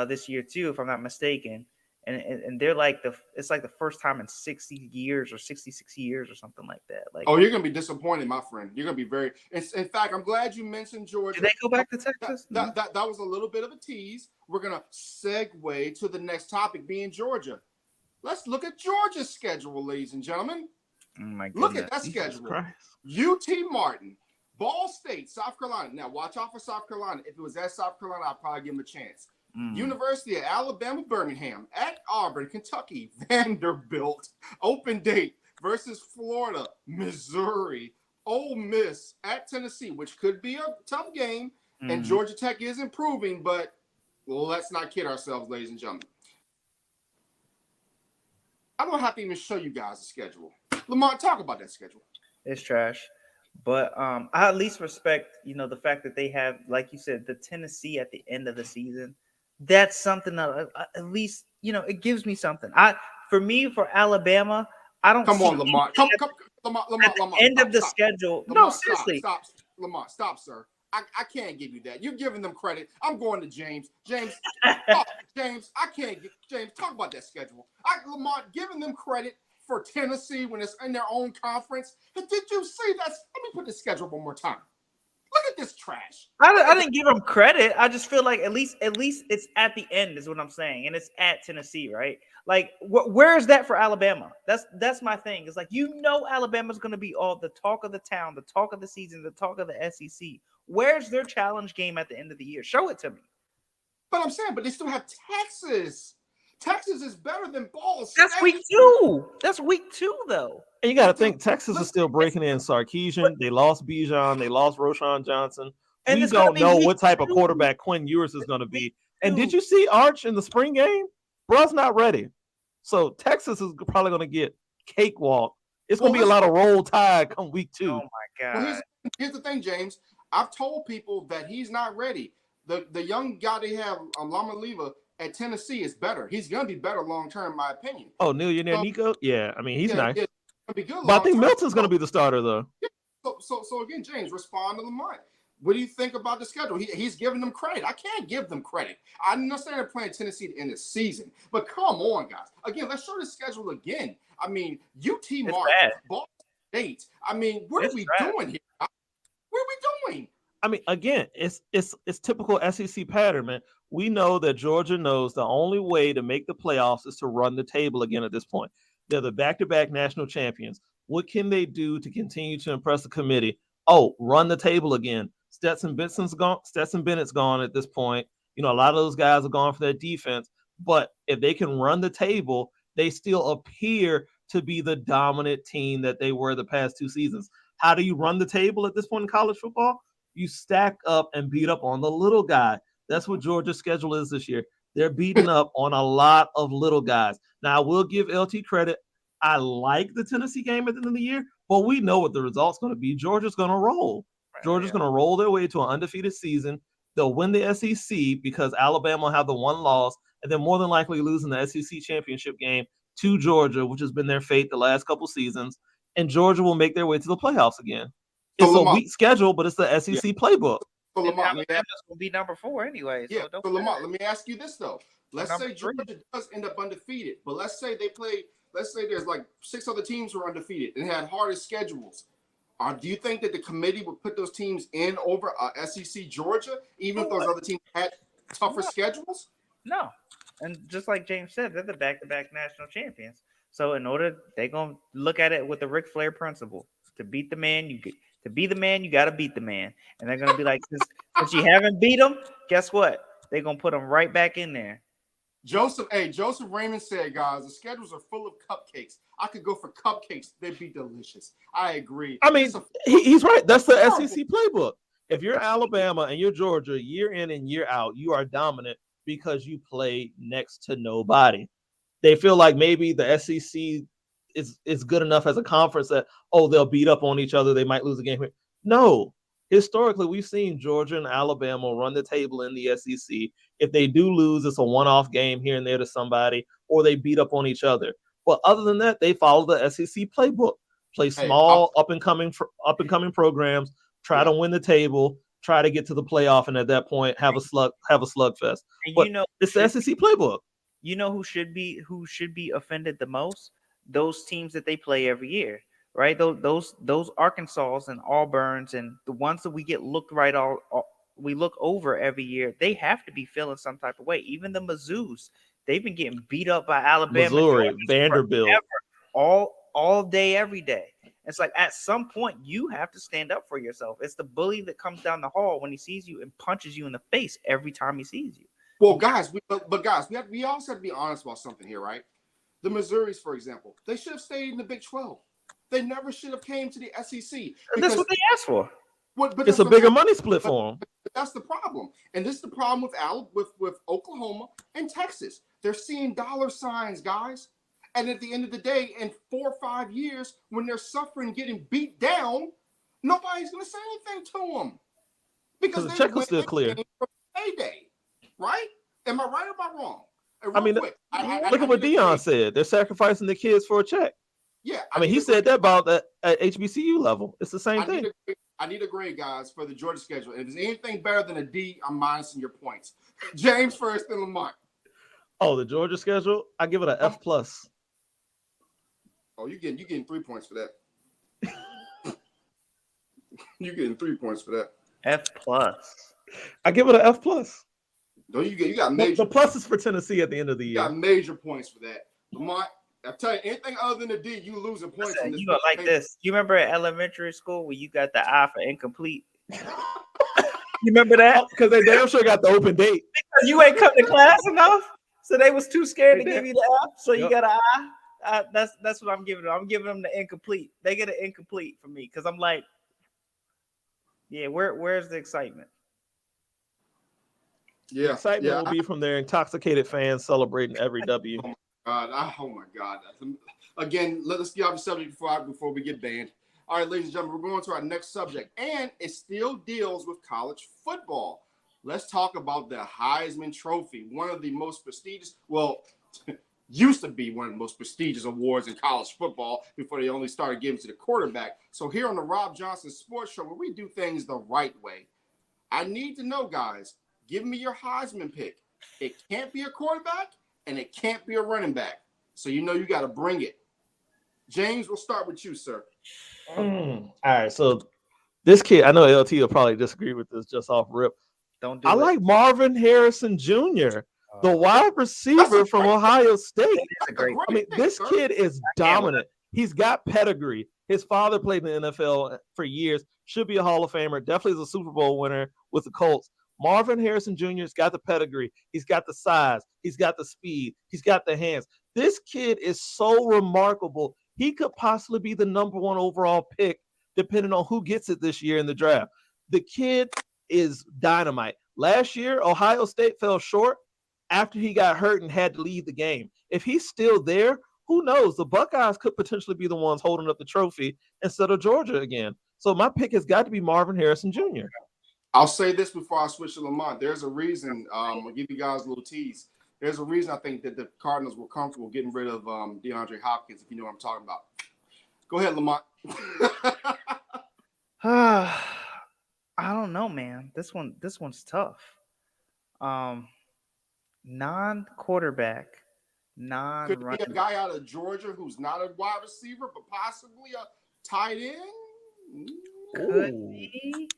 this year too, if I'm not mistaken. And they're like it's like the first time in 60 years or 66 years or something like that. Like, oh, you're gonna be disappointed, my friend. You're gonna be very. In fact, I'm glad you mentioned Georgia. Did they go back to Texas? That was a little bit of a tease. We're gonna segue to the next topic, being Georgia. Let's look at Georgia's schedule, ladies and gentlemen. Oh my goodness. Look at that schedule. UT Martin, Ball State, South Carolina. Now watch out for South Carolina. If it was at South Carolina, I'd probably give them a chance. University of Alabama, Birmingham, at Auburn, Kentucky, Vanderbilt, open date versus Florida, Missouri, Ole Miss at Tennessee, which could be a tough game. And Georgia Tech is improving, but let's not kid ourselves, ladies and gentlemen. I don't have to even show you guys the schedule. Lamont, talk about that schedule. It's trash. But I at least respect, the fact that they have, like you said, the Tennessee at the end of the season. That's something that at least, it gives me something. For Alabama, I don't come on, Lamont. Come, Lamont. End of the schedule. No, seriously. Stop, Lamont. Stop, sir. I can't give you that. You're giving them credit. I'm going to James. James, James, I can't get James. Talk about that schedule. Lamont giving them credit for Tennessee when it's in their own conference. But did you see that? Let me put the schedule one more time. Look at this trash. I didn't give them credit. I just feel like at least it's at the end is what I'm saying, and it's at Tennessee, right? Like, where is that for Alabama? That's my thing. It's like Alabama's going to be all the talk of the town, the talk of the season, the talk of the SEC. Where's their challenge game at the end of the year? Show it to me. But I'm saying, they still have Texas. Texas is better than Ball State. That's week 2. That's week 2, though. And you got to think Texas is still breaking in Sarkisian. They lost Bijan. They lost Roschon Johnson. We don't know what type of quarterback Quinn Ewers is going to be. And did you see Arch in the spring game? Bruh's not ready. So Texas is probably going to get cakewalk. It's going to be a lot of roll tide come week 2. Oh, my God. Well, here's the thing, James. I've told people that he's not ready. The young guy they have, Lama Leva, at Tennessee is better. He's going to be better long-term, in my opinion. Oh, millionaire Nico? Yeah, I mean, he's nice. Yeah, be good. But I think Milton's going to be the starter, though. Yeah. So again, James, respond to Lamont. What do you think about the schedule? He's giving them credit. I can't give them credit. I understand they're playing Tennessee to end the season, but come on, guys. Again, let's show the schedule again. I mean, UT Martin, Ball State. I mean, what are we doing here? What are we doing? I mean, again, it's typical SEC pattern, man. We know that Georgia knows the only way to make the playoffs is to run the table again at this point. They're the back-to-back national champions. What can they do to continue to impress the committee? Oh, run the table again. Stetson Bennett's gone. Stetson Bennett's gone at this point. You know, a lot of those guys are gone for their defense. But if they can run the table, they still appear to be the dominant team that they were the past 2 seasons. How do you run the table at this point in college football? You stack up and beat up on the little guy. That's what Georgia's schedule is this year. They're beating up on a lot of little guys. Now, I will give LT credit. I like the Tennessee game at the end of the year, but we know what the result's going to be. Georgia's going to roll. Georgia's going to roll their way to an undefeated season. They'll win the SEC because Alabama will have the one loss, and then more than likely losing the SEC championship game to Georgia, which has been their fate the last couple seasons. And Georgia will make their way to the playoffs again. It's a weak schedule, but it's the SEC playbook. So Alabama's going to be number 4 anyway. So Lamont, let me ask you this though. Let's say Georgia does end up undefeated, but let's say they play. Let's say there's like 6 other teams who are undefeated and had hardest schedules. Do you think that the committee would put those teams in over SEC Georgia, even if those other teams had tougher schedules? No. And just like James said, they're the back-to-back national champions. So they're going to look at it with the Ric Flair principle. To beat the man, to be the man, you got to beat the man. And they're going to be like, since you haven't beat them, guess what? They're going to put them right back in there. Joseph Raymond said, guys, the schedules are full of cupcakes. I could go for cupcakes. They'd be delicious. I agree. I mean, he's right. That's the SEC playbook. If you're Alabama and you're Georgia, year in and year out, you are dominant because you play next to nobody. They feel like maybe the SEC is good enough as a conference that, they'll beat up on each other. They might lose a game. No. Historically, we've seen Georgia and Alabama run the table in the SEC. If they do lose, it's a one-off game here and there to somebody, or they beat up on each other. But other than that, they follow the SEC playbook. Play small, up-and-coming programs, try to win the table, try to get to the playoff, and at that point, have a slugfest. But it's the SEC playbook. You know who should be offended the most? Those teams that they play every year. Right, those Arkansas and Auburns and the ones that we get looked we look over every year, they have to be feeling some type of way. Even the Mizzous, they've been getting beat up by Alabama, Missouri, Vanderbilt, all day, every day. It's like at some point you have to stand up for yourself. It's the bully that comes down the hall when he sees you and punches you in the face every time he sees you. Well, guys, we also have to be honest about something here, right? The Missouris, for example, they should have stayed in the Big 12. They never should have came to the SEC. That's what they asked for. But it's a bigger money split for them. That's the problem. And this is the problem with Oklahoma and Texas. They're seeing dollar signs, guys. And at the end of the day, in 4 or 5 years, when they're suffering, getting beat down, nobody's going to say anything to them. Because the check was still clear. Payday, right? Am I right or am I wrong? Look at what Deion said. They're sacrificing the kids for a check. Yeah, I mean, he said that about at HBCU level. It's the same thing. I need a grade, guys, for the Georgia schedule. If there's anything better than a D, I'm minusing your points. James first, then Lamont. Oh, the Georgia schedule? I give it an F+. Oh, you're getting 3 points for that. You're getting 3 points for that. F+. I give it an F+. No, you got major. The plus is for Tennessee at the end of the year. You got major points for that, Lamont. I tell you, anything other than a D, you losing points. You go like this. You remember at elementary school where you got the I for incomplete? You remember that? Because they damn sure got the open date. Because you ain't come to class enough, so they was too scared to give you the F. So you got an I. That's what I'm giving them. I'm giving them the incomplete. They get an incomplete for me because I'm like, yeah, where's the excitement? Yeah, the excitement will be from their intoxicated fans celebrating every W. Oh my God! Again, let's get off the subject before we get banned. All right, ladies and gentlemen, we're going to our next subject, and it still deals with college football. Let's talk about the Heisman Trophy, one of the most prestigious. Well, used to be one of the most prestigious awards in college football before they only started giving to the quarterback. So here on the Robb Johnson Sports Show, where we do things the right way, I need to know, guys. Give me your Heisman pick. It can't be a quarterback. And it can't be a running back. So you got to bring it. James, we'll start with you, sir. All right. So This kid, I know LT will probably disagree with this just off rip. Don't do I it. like Marvin Harrison Jr., the wide receiver from Ohio State. That's a great. I mean, this kid is dominant. He's got pedigree. His father played in the NFL for years. Should be a Hall of Famer. Definitely is a Super Bowl winner with the Colts. Marvin Harrison Jr. has got the pedigree. He's got the size. He's got the speed. He's got the hands. This kid is so remarkable. He could possibly be the number 1 overall pick, depending on who gets it this year in the draft. The kid is dynamite. Last year, Ohio State fell short after he got hurt and had to leave the game. If he's still there, who knows? The Buckeyes could potentially be the ones holding up the trophy instead of Georgia again. So my pick has got to be Marvin Harrison Jr. I'll say this before I switch to Lamont. There's a reason. I'll give you guys a little tease. There's a reason I think that the Cardinals were comfortable getting rid of DeAndre Hopkins, if you know what I'm talking about. Go ahead, Lamont. I don't know, man. This one's tough. Non-quarterback, non-running. Could be a guy out of Georgia who's not a wide receiver, but possibly a tight end. Could be.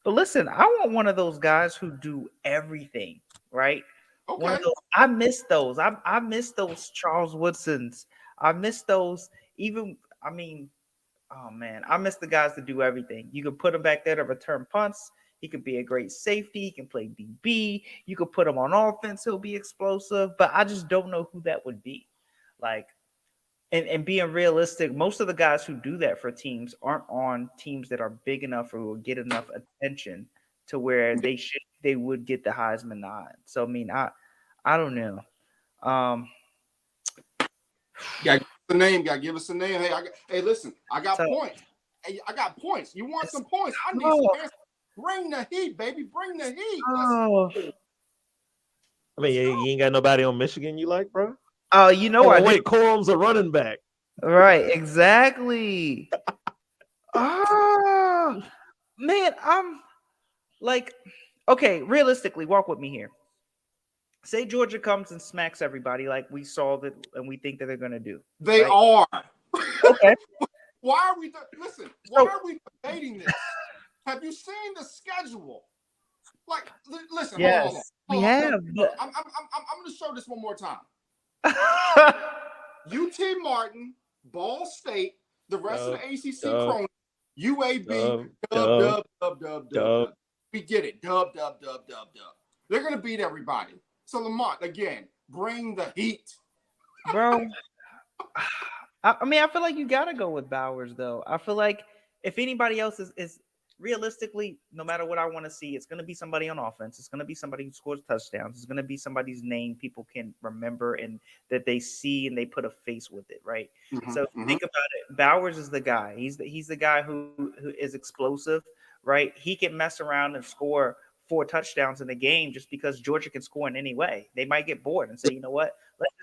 But listen, I want one of those guys who do everything, right? Okay. One of those, I miss those. I miss those Charles Woodsons. I miss those. Oh man, I miss the guys that do everything. You can put him back there to return punts. He could be a great safety. He can play DB. You could put him on offense. He'll be explosive. But I just don't know who that would be. Like, and being realistic, most of the guys who do that for teams aren't on teams that are big enough or will get enough attention to where they would get the Heisman nod. So I mean, I don't know. Yeah, the name. Gotta give us a name. Hey, listen, I got points. Hey, I got points. You want some points? I need some answers. Bring the heat, baby. Bring the heat. I mean, you ain't got nobody on Michigan you like, bro? Oh, you know what? Wait, Corum's a running back. Right, exactly. Man, I'm like, okay, realistically, walk with me here. Say Georgia comes and smacks everybody like we saw that and we think that they're going to do. They right? are. Okay. Why are we debating this? Have you seen the schedule? Like, listen. Yes, hold on. we have. I'm going to show this one more time. UT Martin, Ball State, the rest of the ACC cronies, UAB, dub. We get it. Dub. They're going to beat everybody. So, Lamont, again, bring the heat. Bro, I mean, I feel like you got to go with Bowers, though. I feel like if anybody else is realistically, no matter what I want to see, it's going to be somebody on offense. It's going to be somebody who scores touchdowns. It's going to be somebody's name people can remember and that they see and they put a face with it, right? So think about it. Bowers is the guy. He's the guy who is explosive, right? He can mess around and score 4 touchdowns in the game just because Georgia can score in any way. They might get bored and say, you know what? Let's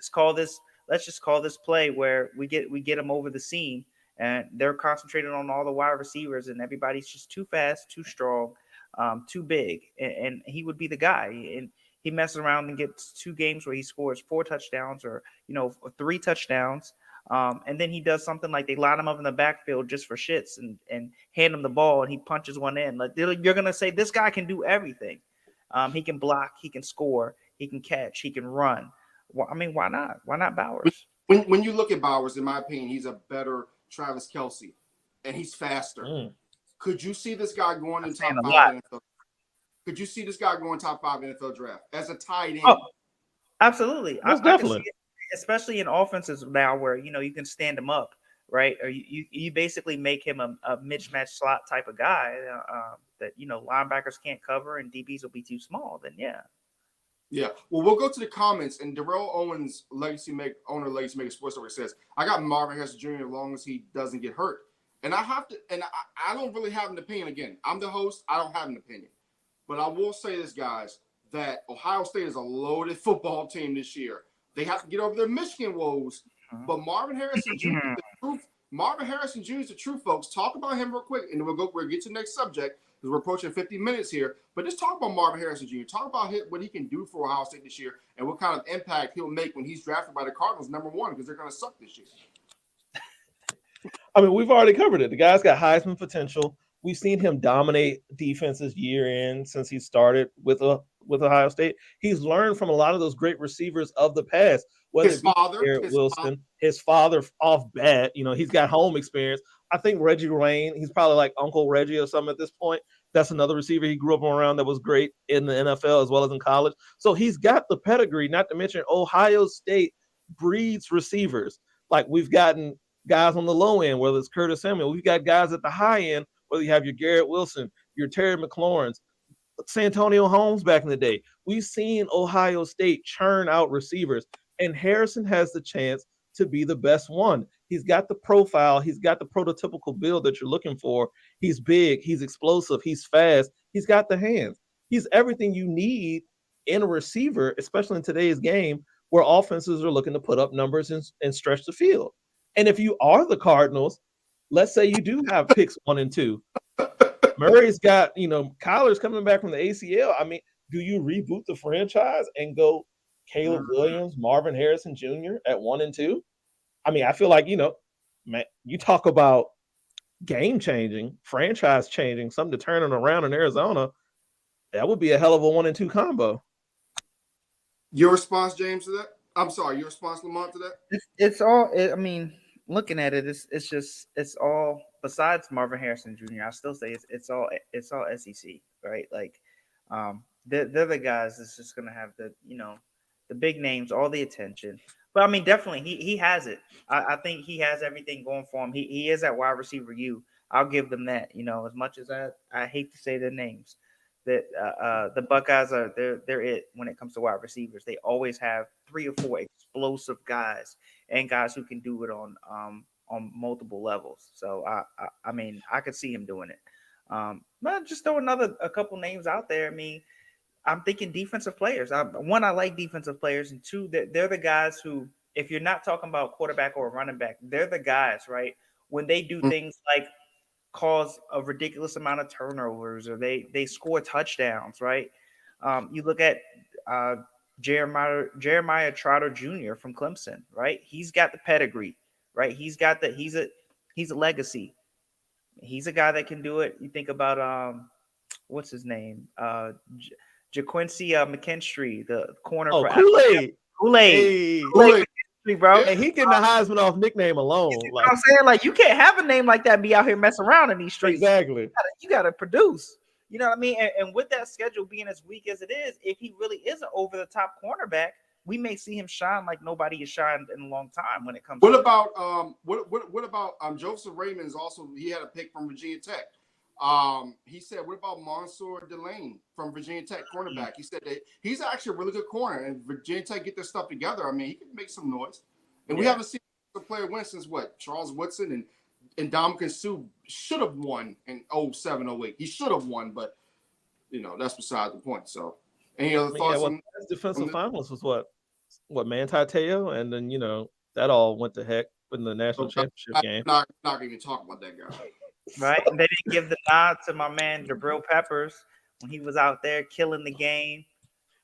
just call this play where we get them over the seam. And they're concentrated on all the wide receivers, and everybody's just too fast, too strong, too big. And he would be the guy. And he messes around and gets 2 games where he scores 4 touchdowns or 3 touchdowns. And then he does something like they line him up in the backfield just for shits and hand him the ball, and he punches one in. Like you're gonna say this guy can do everything. He can block, he can score, he can catch, he can run. Well, I mean, why not? Why not Bowers? When you look at Bowers, in my opinion, he's a better Travis Kelce, and he's faster. Could you see this guy going in top 5 NFL? Could you see this guy going top 5 NFL draft as a tight end? Oh, absolutely. Most definitely. I can see it, especially in offenses now where you can stand him up, right? Or you basically make him a mismatch slot type of guy that linebackers can't cover and DBs will be too small. Then Yeah. Well, we'll go to the comments, and Darrell Owens, owner of Legacy Maker Sports Network, says, I got Marvin Harrison Jr. as long as he doesn't get hurt. And I don't really have an opinion. Again, I'm the host. I don't have an opinion. But I will say this, guys, that Ohio State is a loaded football team this year. They have to get over their Michigan woes. But Marvin Harrison Jr. is the truth. Marvin Harrison Jr. is the truth, folks. Talk about him real quick, and we'll get to the next subject. We're approaching 50 minutes here, but just talk about Marvin Harrison Jr. Talk about what he can do for Ohio State this year and what kind of impact he'll make when he's drafted by the Cardinals #1 because they're going to suck this year. I mean, we've already covered it. The guy's got Heisman potential. We've seen him dominate defenses year in since he started with Ohio State. He's learned from a lot of those great receivers of the past, whether His it be father, Garrett Wilson, his father off bat. He's got home experience. I think Reggie Wayne, he's probably like Uncle Reggie or something at this point. That's another receiver he grew up around that was great in the NFL as well as in college. So he's got the pedigree, not to mention Ohio State breeds receivers. Like we've gotten guys on the low end, whether it's Curtis Samuel. We've got guys at the high end, whether you have your Garrett Wilson, your Terry McLaurin's, Santonio Holmes back in the day. We've seen Ohio State churn out receivers, and Harrison has the chance to be the best one. He's got the profile. He's got the prototypical build that you're looking for. He's big. He's explosive. He's fast. He's got the hands. He's everything you need in a receiver, especially in today's game where offenses are looking to put up numbers and stretch the field. And if you are the Cardinals, let's say you do have picks 1 and 2. Murray's got, Kyler's coming back from the ACL. I mean, do you reboot the franchise and go Caleb Williams, Marvin Harrison Jr. at 1 and 2? I mean, I feel like, man, you talk about game changing, franchise changing, something to turn it around in Arizona. That would be a hell of a 1 and 2 combo. Your response, James, to that? I'm sorry, your response, Lamont, to that? It's all. I mean, looking at it, it's all. Besides Marvin Harrison Jr., I still say it's all SEC, right? Like, they're the guys that's just gonna have the big names, all the attention. But I mean, definitely he has it. I think he has everything going for him. He is at wide receiver U. I'll give them that. As much as I hate to say their names, that the Buckeyes they're it when it comes to wide receivers. They always have 3 or 4 explosive guys and guys who can do it on multiple levels. So I mean, I could see him doing it. But just throw a couple names out there. I mean, I'm thinking defensive players. One, I like defensive players, and 2, they're the guys who, if you're not talking about quarterback or running back, they're the guys, right? When they do things like cause a ridiculous amount of turnovers or they score touchdowns, right? You look at Jeremiah Trotter Jr. from Clemson, right? He's got the pedigree, right? He's a legacy. He's a guy that can do it. You think about what's his name? JaQuincy McKinstry, the corner for Kool-Aid. Kool-Aid, bro. And he getting the Heisman off nickname alone. You know what I'm saying? Like, you can't have a name like that and be out here messing around in these streets. Exactly. You gotta produce. You know what I mean? And with that schedule being as weak as it is, if he really is an over-the-top cornerback, we may see him shine like nobody has shined in a long time when it comes. What about Joseph Raymond's also? He had a pick from Virginia Tech. He said, what about Mansour Delane from Virginia Tech, cornerback? He said that he's actually a really good corner, and Virginia Tech get their stuff together. I mean, he can make some noise. And we haven't seen a player win since what? Charles Woodson and Ndamukong Suh should have won in 07, 08. He should have won, but that's beside the point. So, any other thoughts? His defensive finalist was what Manti Te'o, and then that all went to heck in the national championship game. Not even talk about that guy. Right, and they didn't give the nod to my man Jabril Peppers when he was out there killing the game.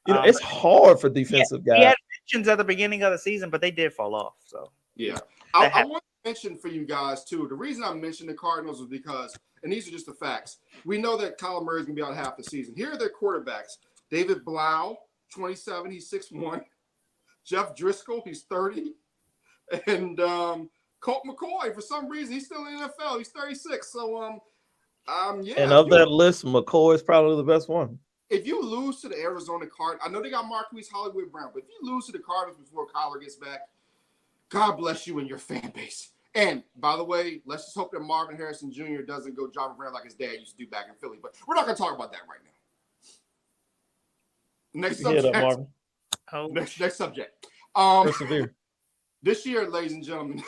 It's hard for defensive guys. He had mentions at the beginning of the season, but they did fall off. So yeah, I want to mention for you guys too. The reason I mentioned the Cardinals was because, and these are just the facts. We know that Kyler Murray's gonna be out half the season. Here are their quarterbacks: David Blau, 27, he's 6'1". Jeff Driscoll, he's 30, and Colt McCoy, for some reason, he's still in the NFL. He's 36. So, yeah. And of that list, McCoy is probably the best one. If you lose to the Arizona Cardinals, I know they got Marquise Hollywood Brown, but if you lose to the Cardinals before Kyler gets back, God bless you and your fan base. And by the way, let's just hope that Marvin Harrison Jr. doesn't go driving around like his dad used to do back in Philly. But we're not going to talk about that right now. Next subject. Marvin. Next subject. Persevere. This year, ladies and gentlemen,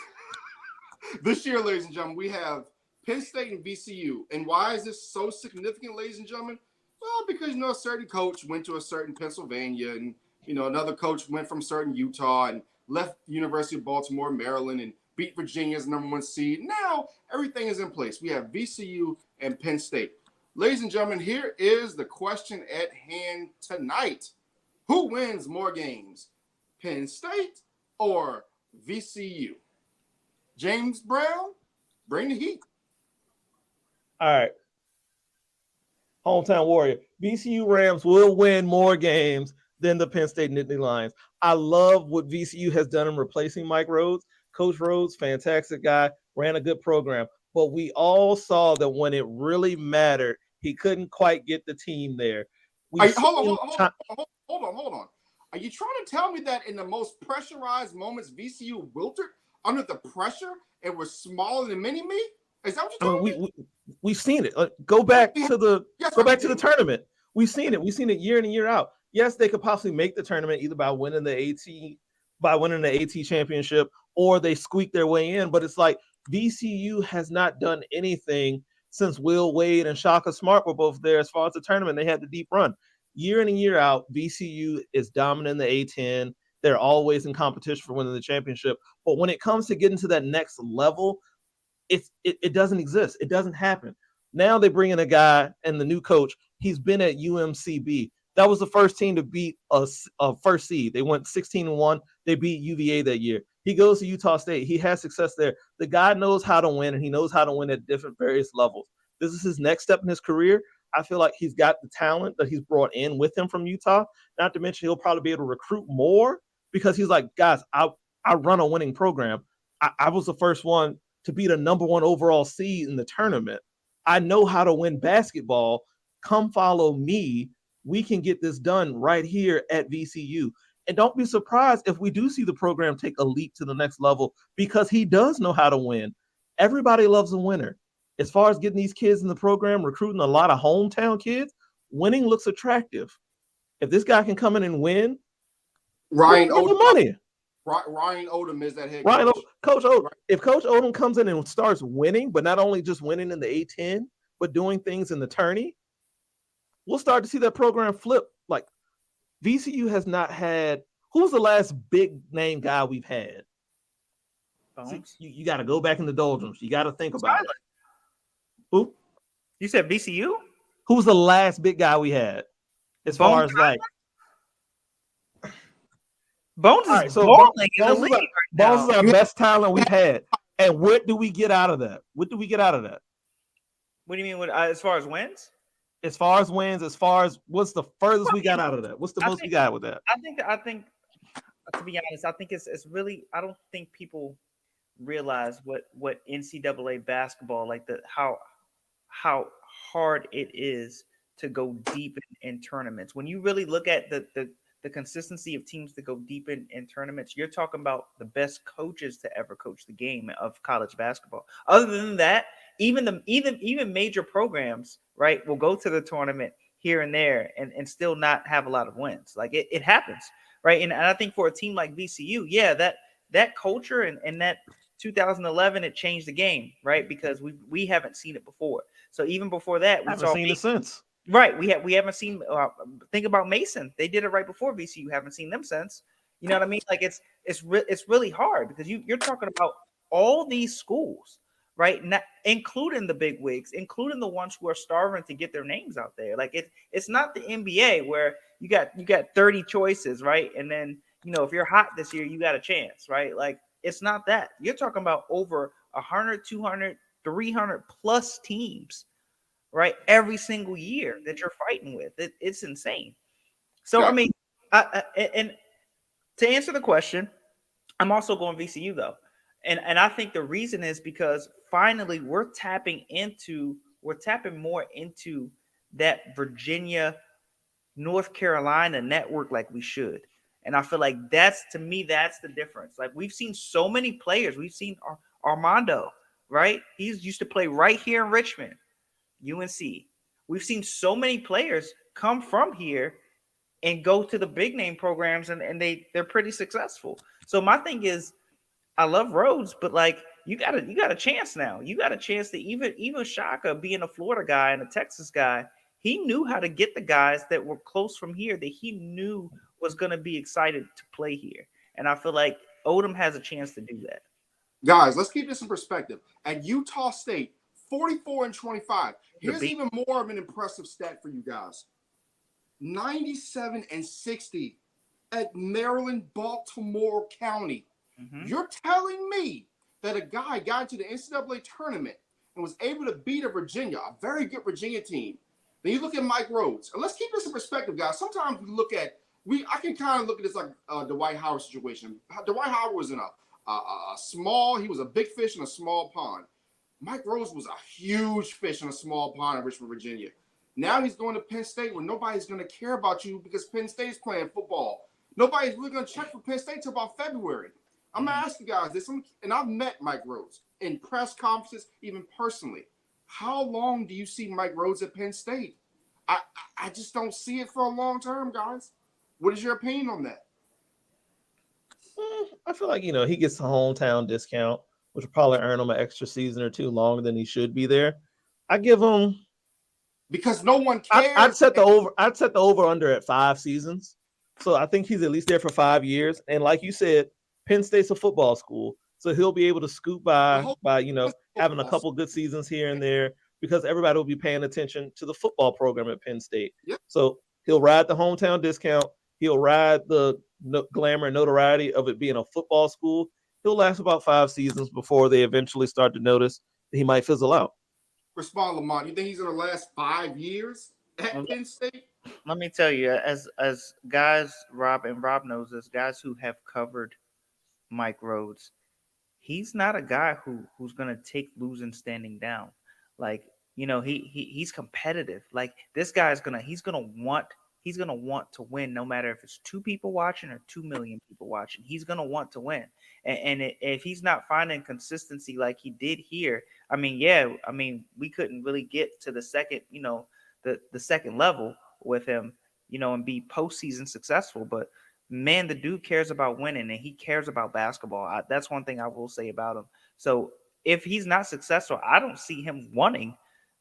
we have Penn State and VCU. And why is this so significant, ladies and gentlemen? Well, because, a certain coach went to a certain Pennsylvania, and, another coach went from certain Utah and left University of Baltimore, Maryland, and beat Virginia's #1 seed. Now, everything is in place. We have VCU and Penn State. Ladies and gentlemen, here is the question at hand tonight. Who wins more games, Penn State or VCU? James Brown, bring the heat. All right. Hometown warrior. VCU Rams will win more games than the Penn State Nittany Lions. I love what VCU has done in replacing Mike Rhodes. Coach Rhodes, fantastic guy, ran a good program. But we all saw that when it really mattered, he couldn't quite get the team there. Hold on. Are you trying to tell me that in the most pressurized moments, VCU wilted under the pressure and was smaller than Mini-Me? Is that what you're telling me? We've seen it. Go back to the tournament. We've seen it. We've seen it year in and year out. Yes, they could possibly make the tournament either by winning the AT championship, or they squeak their way in. But it's like VCU has not done anything since Will Wade and Shaka Smart were both there as far as the tournament. They had the deep run. Year in and year out, VCU is dominant in the A10. They're always in competition for winning the championship. But when it comes to getting to that next level, it doesn't exist. It doesn't happen. Now they bring in a guy and the new coach. He's been at UMCB. That was the first team to beat a first seed. They went 16-1. They beat UVA that year. He goes to Utah State. He has success there. The guy knows how to win, and he knows how to win at different various levels. This is his next step in his career. I feel like he's got the talent that he's brought in with him from Utah. Not to mention he'll probably be able to recruit more because he's like, guys, I run a winning program. I was the first one to beat a number one overall seed in the tournament. I know how to win basketball. Come follow me. We can get this done right here at VCU. And don't be surprised if we do see the program take a leap to the next level because he does know how to win. Everybody loves a winner. As far as getting these kids in the program, recruiting a lot of hometown kids, winning looks attractive. If this guy can come in and win, Ryan Odom is that head coach. Coach Odom. If Coach Odom comes in and starts winning, but not only just winning in the A10, but doing things in the tourney, we'll start to see that program flip. Like VCU has not had. Who's the last big name guy we've had? See, you got to go back in the doldrums. You got to think about it. Who? You said VCU? Who's the last big guy we had? As far as like Bones is so balling in the league right now. Bones is our best talent we've had. And what do we get out of that? What do you mean as far as wins? As far as wins, as far as what's the furthest we got out of that? What's the most we got with that? I think to be honest, I think it's really, I don't think people realize what NCAA basketball, like how hard it is to go deep in tournaments. When you really look at the consistency of teams that go deep in tournaments, you're talking about the best coaches to ever coach the game of college basketball. Other than that, even major programs, right, will go to the tournament here and there and still not have a lot of wins. Like it happens, right? And I think for a team like VCU, yeah, that culture and that 2011, it changed the game, right? Because we haven't seen it before. So even before that, we haven't seen it since. Right. We haven't seen. Think about Mason. They did it right before VCU. Haven't seen them since. You know what I mean? Like it's really hard because you're talking about all these schools, right? Not including the big wigs, including the ones who are starving to get their names out there. Like it's not the NBA where you got 30 choices, right? And then if you're hot this year, you got a chance, right? Like it's not that. You're talking about over 100, 200, 300 plus teams, right? Every single year that you're fighting with. It's insane. So, yeah. I mean, and to answer the question, I'm also going VCU though. And I think the reason is because finally we're tapping more into that Virginia, North Carolina network like we should. And I feel like that's the difference. Like we've seen so many players. We've seen Armando, right? He's used to play right here in Richmond, UNC. We've seen so many players come from here and go to the big name programs and they're pretty successful. So my thing is, I love Rhodes, but like you got a chance now. You got a chance to even Shaka being a Florida guy and a Texas guy, he knew how to get the guys that were close from here that he knew was going to be excited to play here. And I feel like Odom has a chance to do that. Guys, let's keep this in perspective. At Utah State, 44-25. Here's even more of an impressive stat for you guys. 97-60 at Maryland, Baltimore County. Mm-hmm. You're telling me that a guy got into the NCAA tournament and was able to beat a very good Virginia team, Then you look at Mike Rhodes, and let's keep this in perspective, guys. Sometimes I can kind of look at this like Dwight Howard situation. Dwight Howard was in a small, he was a big fish in a small pond. Mike Rhodes was a huge fish in a small pond in Richmond, Virginia. Now he's going to Penn State where nobody's going to care about you because Penn State's playing football. Nobody's really going to check for Penn State until about February. I'm going to ask you guys this, and I've met Mike Rhodes in press conferences, even personally. How long do you see Mike Rhodes at Penn State? I just don't see it for a long term, guys. What is your opinion on that? I feel like, he gets the hometown discount, which will probably earn him an extra season or two longer than he should be there. I give him, because no one cares. I'd set the over under at 5 seasons. So I think he's at least there for 5 years. And like you said, Penn State's a football school. So he'll be able to scoop by having a couple good seasons here and there because everybody will be paying attention to the football program at Penn State. Yep. So he'll ride the hometown discount. He'll ride the glamour and notoriety of it being a football school. He'll last about 5 seasons before they eventually start to notice that he might fizzle out. Respond, Lamont. You think he's going to last 5 years at Penn State? Let me tell you, as guys, Rob knows this, guys who have covered Mike Rhodes, he's not a guy who's going to take losing standing down. Like, he's competitive. Like, this guy's he's gonna want to win, no matter if it's 2 people watching or 2 million people watching. He's gonna want to win, and if he's not finding consistency like he did here, we couldn't really get to the second, the second level with him, and be postseason successful. But man, the dude cares about winning, and he cares about basketball. That's one thing I will say about him. So if he's not successful, I don't see him wanting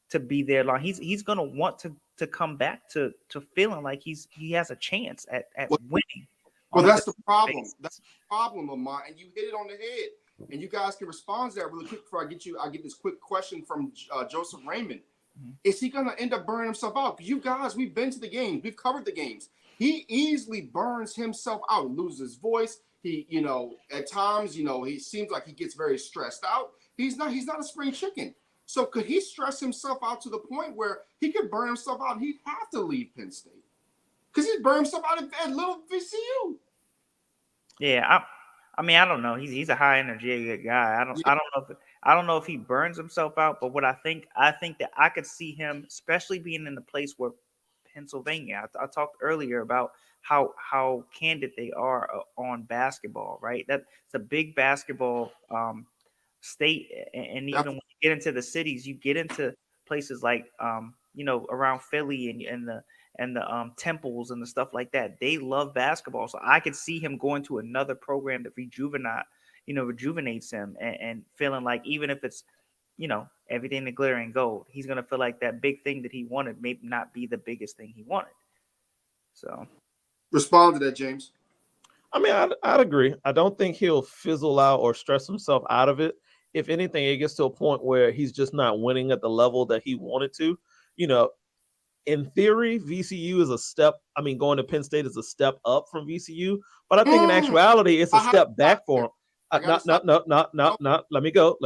to be there long. He's gonna want to come back to feeling like he has a chance at winning. Well, that's the problem. That's the problem, Lamont, and you hit it on the head. And you guys can respond to that really quick before I get this quick question from Joseph Raymond. Mm-hmm. Is he gonna end up burning himself out? Because you guys, we've been to the games, we've covered the games. He easily burns himself out, loses his voice. He, at times, he seems like he gets very stressed out. He's not a spring chicken. So could he stress himself out to the point where he could burn himself out and he'd have to leave Penn State? Because he's burned himself out at little VCU. Yeah, I don't know. He's a high energy guy. I don't know if he burns himself out, but what I think that I could see him, especially being in the place where Pennsylvania. I talked earlier about how candid they are on basketball, right? That's a big basketball state, and even when you get into the cities, you get into places like around Philly and the temples and the stuff like that. They love basketball, so I could see him going to another program that rejuvenates him and feeling like even if it's everything the glitter and gold, he's gonna feel like that big thing that he wanted may not be the biggest thing he wanted. So, respond to that, James. I'd agree. I don't think he'll fizzle out or stress himself out of it. If anything, it gets to a point where he's just not winning at the level that he wanted to. In theory, VCU is a step. Going to Penn State is a step up from VCU, but I think in actuality, it's a step back for him. Let me go.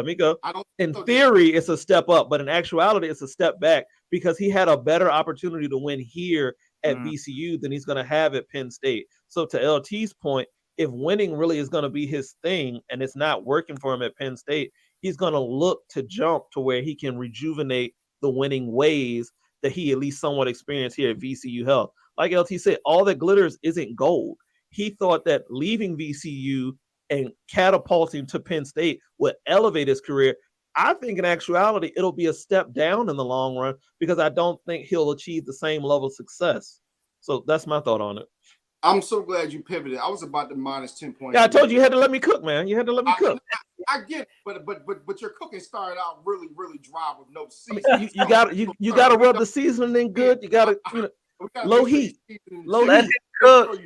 In theory, it's a step up, but in actuality, it's a step back because he had a better opportunity to win here at VCU than he's going to have at Penn State. So to LT's point, if winning really is going to be his thing and it's not working for him at Penn State, he's going to look to jump to where he can rejuvenate the winning ways that he at least somewhat experienced here at VCU Health. Like LT said, all that glitters isn't gold. He thought that leaving VCU and catapulting to Penn State would elevate his career. I think in actuality, it'll be a step down in the long run because I don't think he'll achieve the same level of success. So that's my thought on it. I'm so glad you pivoted. I was about to minus 10 points. Yeah, I told you had to let me cook, man. You had to let me cook. I get it, but your cooking started out really, really dry with no seasoning. You gotta rub the seasoning good. You gotta low heat. Let it cook.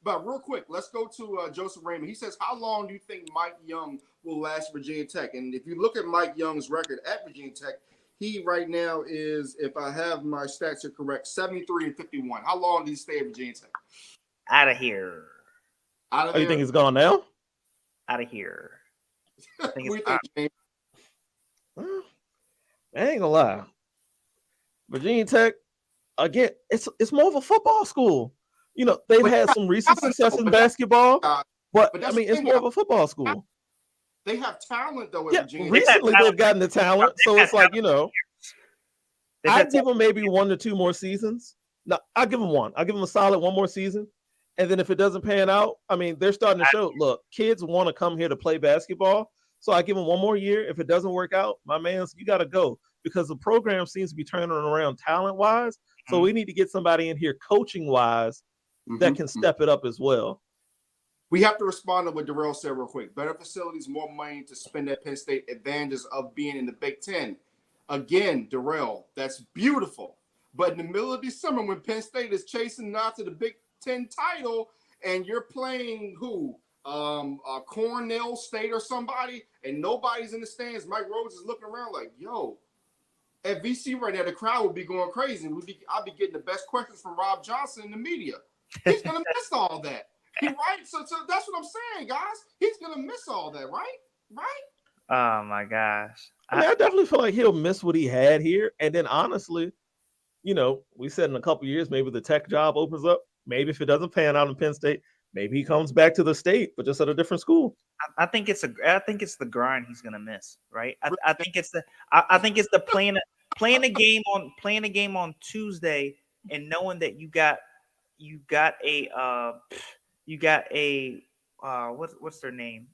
But real quick, let's go to Joseph Raymond. He says, how long do you think Mike Young will last at Virginia Tech? And if you look at Mike Young's record at Virginia Tech, he right now is, if I have my stats are correct, 73-51. How long did he stay at Virginia Tech? Out of here. You think he's gone now? Out of here. What do you think, James? I ain't gonna lie. Virginia Tech, again, it's more of a football school. You know, they've had some recent success in basketball, but I mean, it's more of a football school. They have talent though. Yeah, recently they've gotten the talent, so it's like, you know, I'd give them maybe 1 to 2 more seasons. No, I'll give them one. I'll give them a solid 1 more season. And then if it doesn't pan out, I mean, they're starting to show, look, kids want to come here to play basketball. So I give them 1 more year. If it doesn't work out, my man, you got to go, because the program seems to be turning around talent-wise. So we need to get somebody in here coaching-wise that can step it up as well. We have to respond to what Darrell said real quick. Better facilities, more money to spend at Penn State, advantages of being in the Big Ten. Again, Darrell, that's beautiful. But in the middle of December, when Penn State is chasing after the Big Ten title, and you're playing who? Cornell State or somebody, and nobody's in the stands, Mike Rhodes is looking around like, yo, at VC right now, the crowd would be going crazy. I'd be getting the best questions from Robb Johnson in the media. He's going to miss all that. Right? So that's what I'm saying, guys. He's going to miss all that, right? Right? Oh, my gosh. I mean, I definitely feel like he'll miss what he had here. And then, honestly, you know, we said in a couple of years, maybe the Tech job opens up. Maybe if it doesn't pan out in Penn State, maybe he comes back to the state, but just at a different school. I think it's the grind he's gonna miss, right? I think it's the playing a game on Tuesday and knowing that you got a what's their name?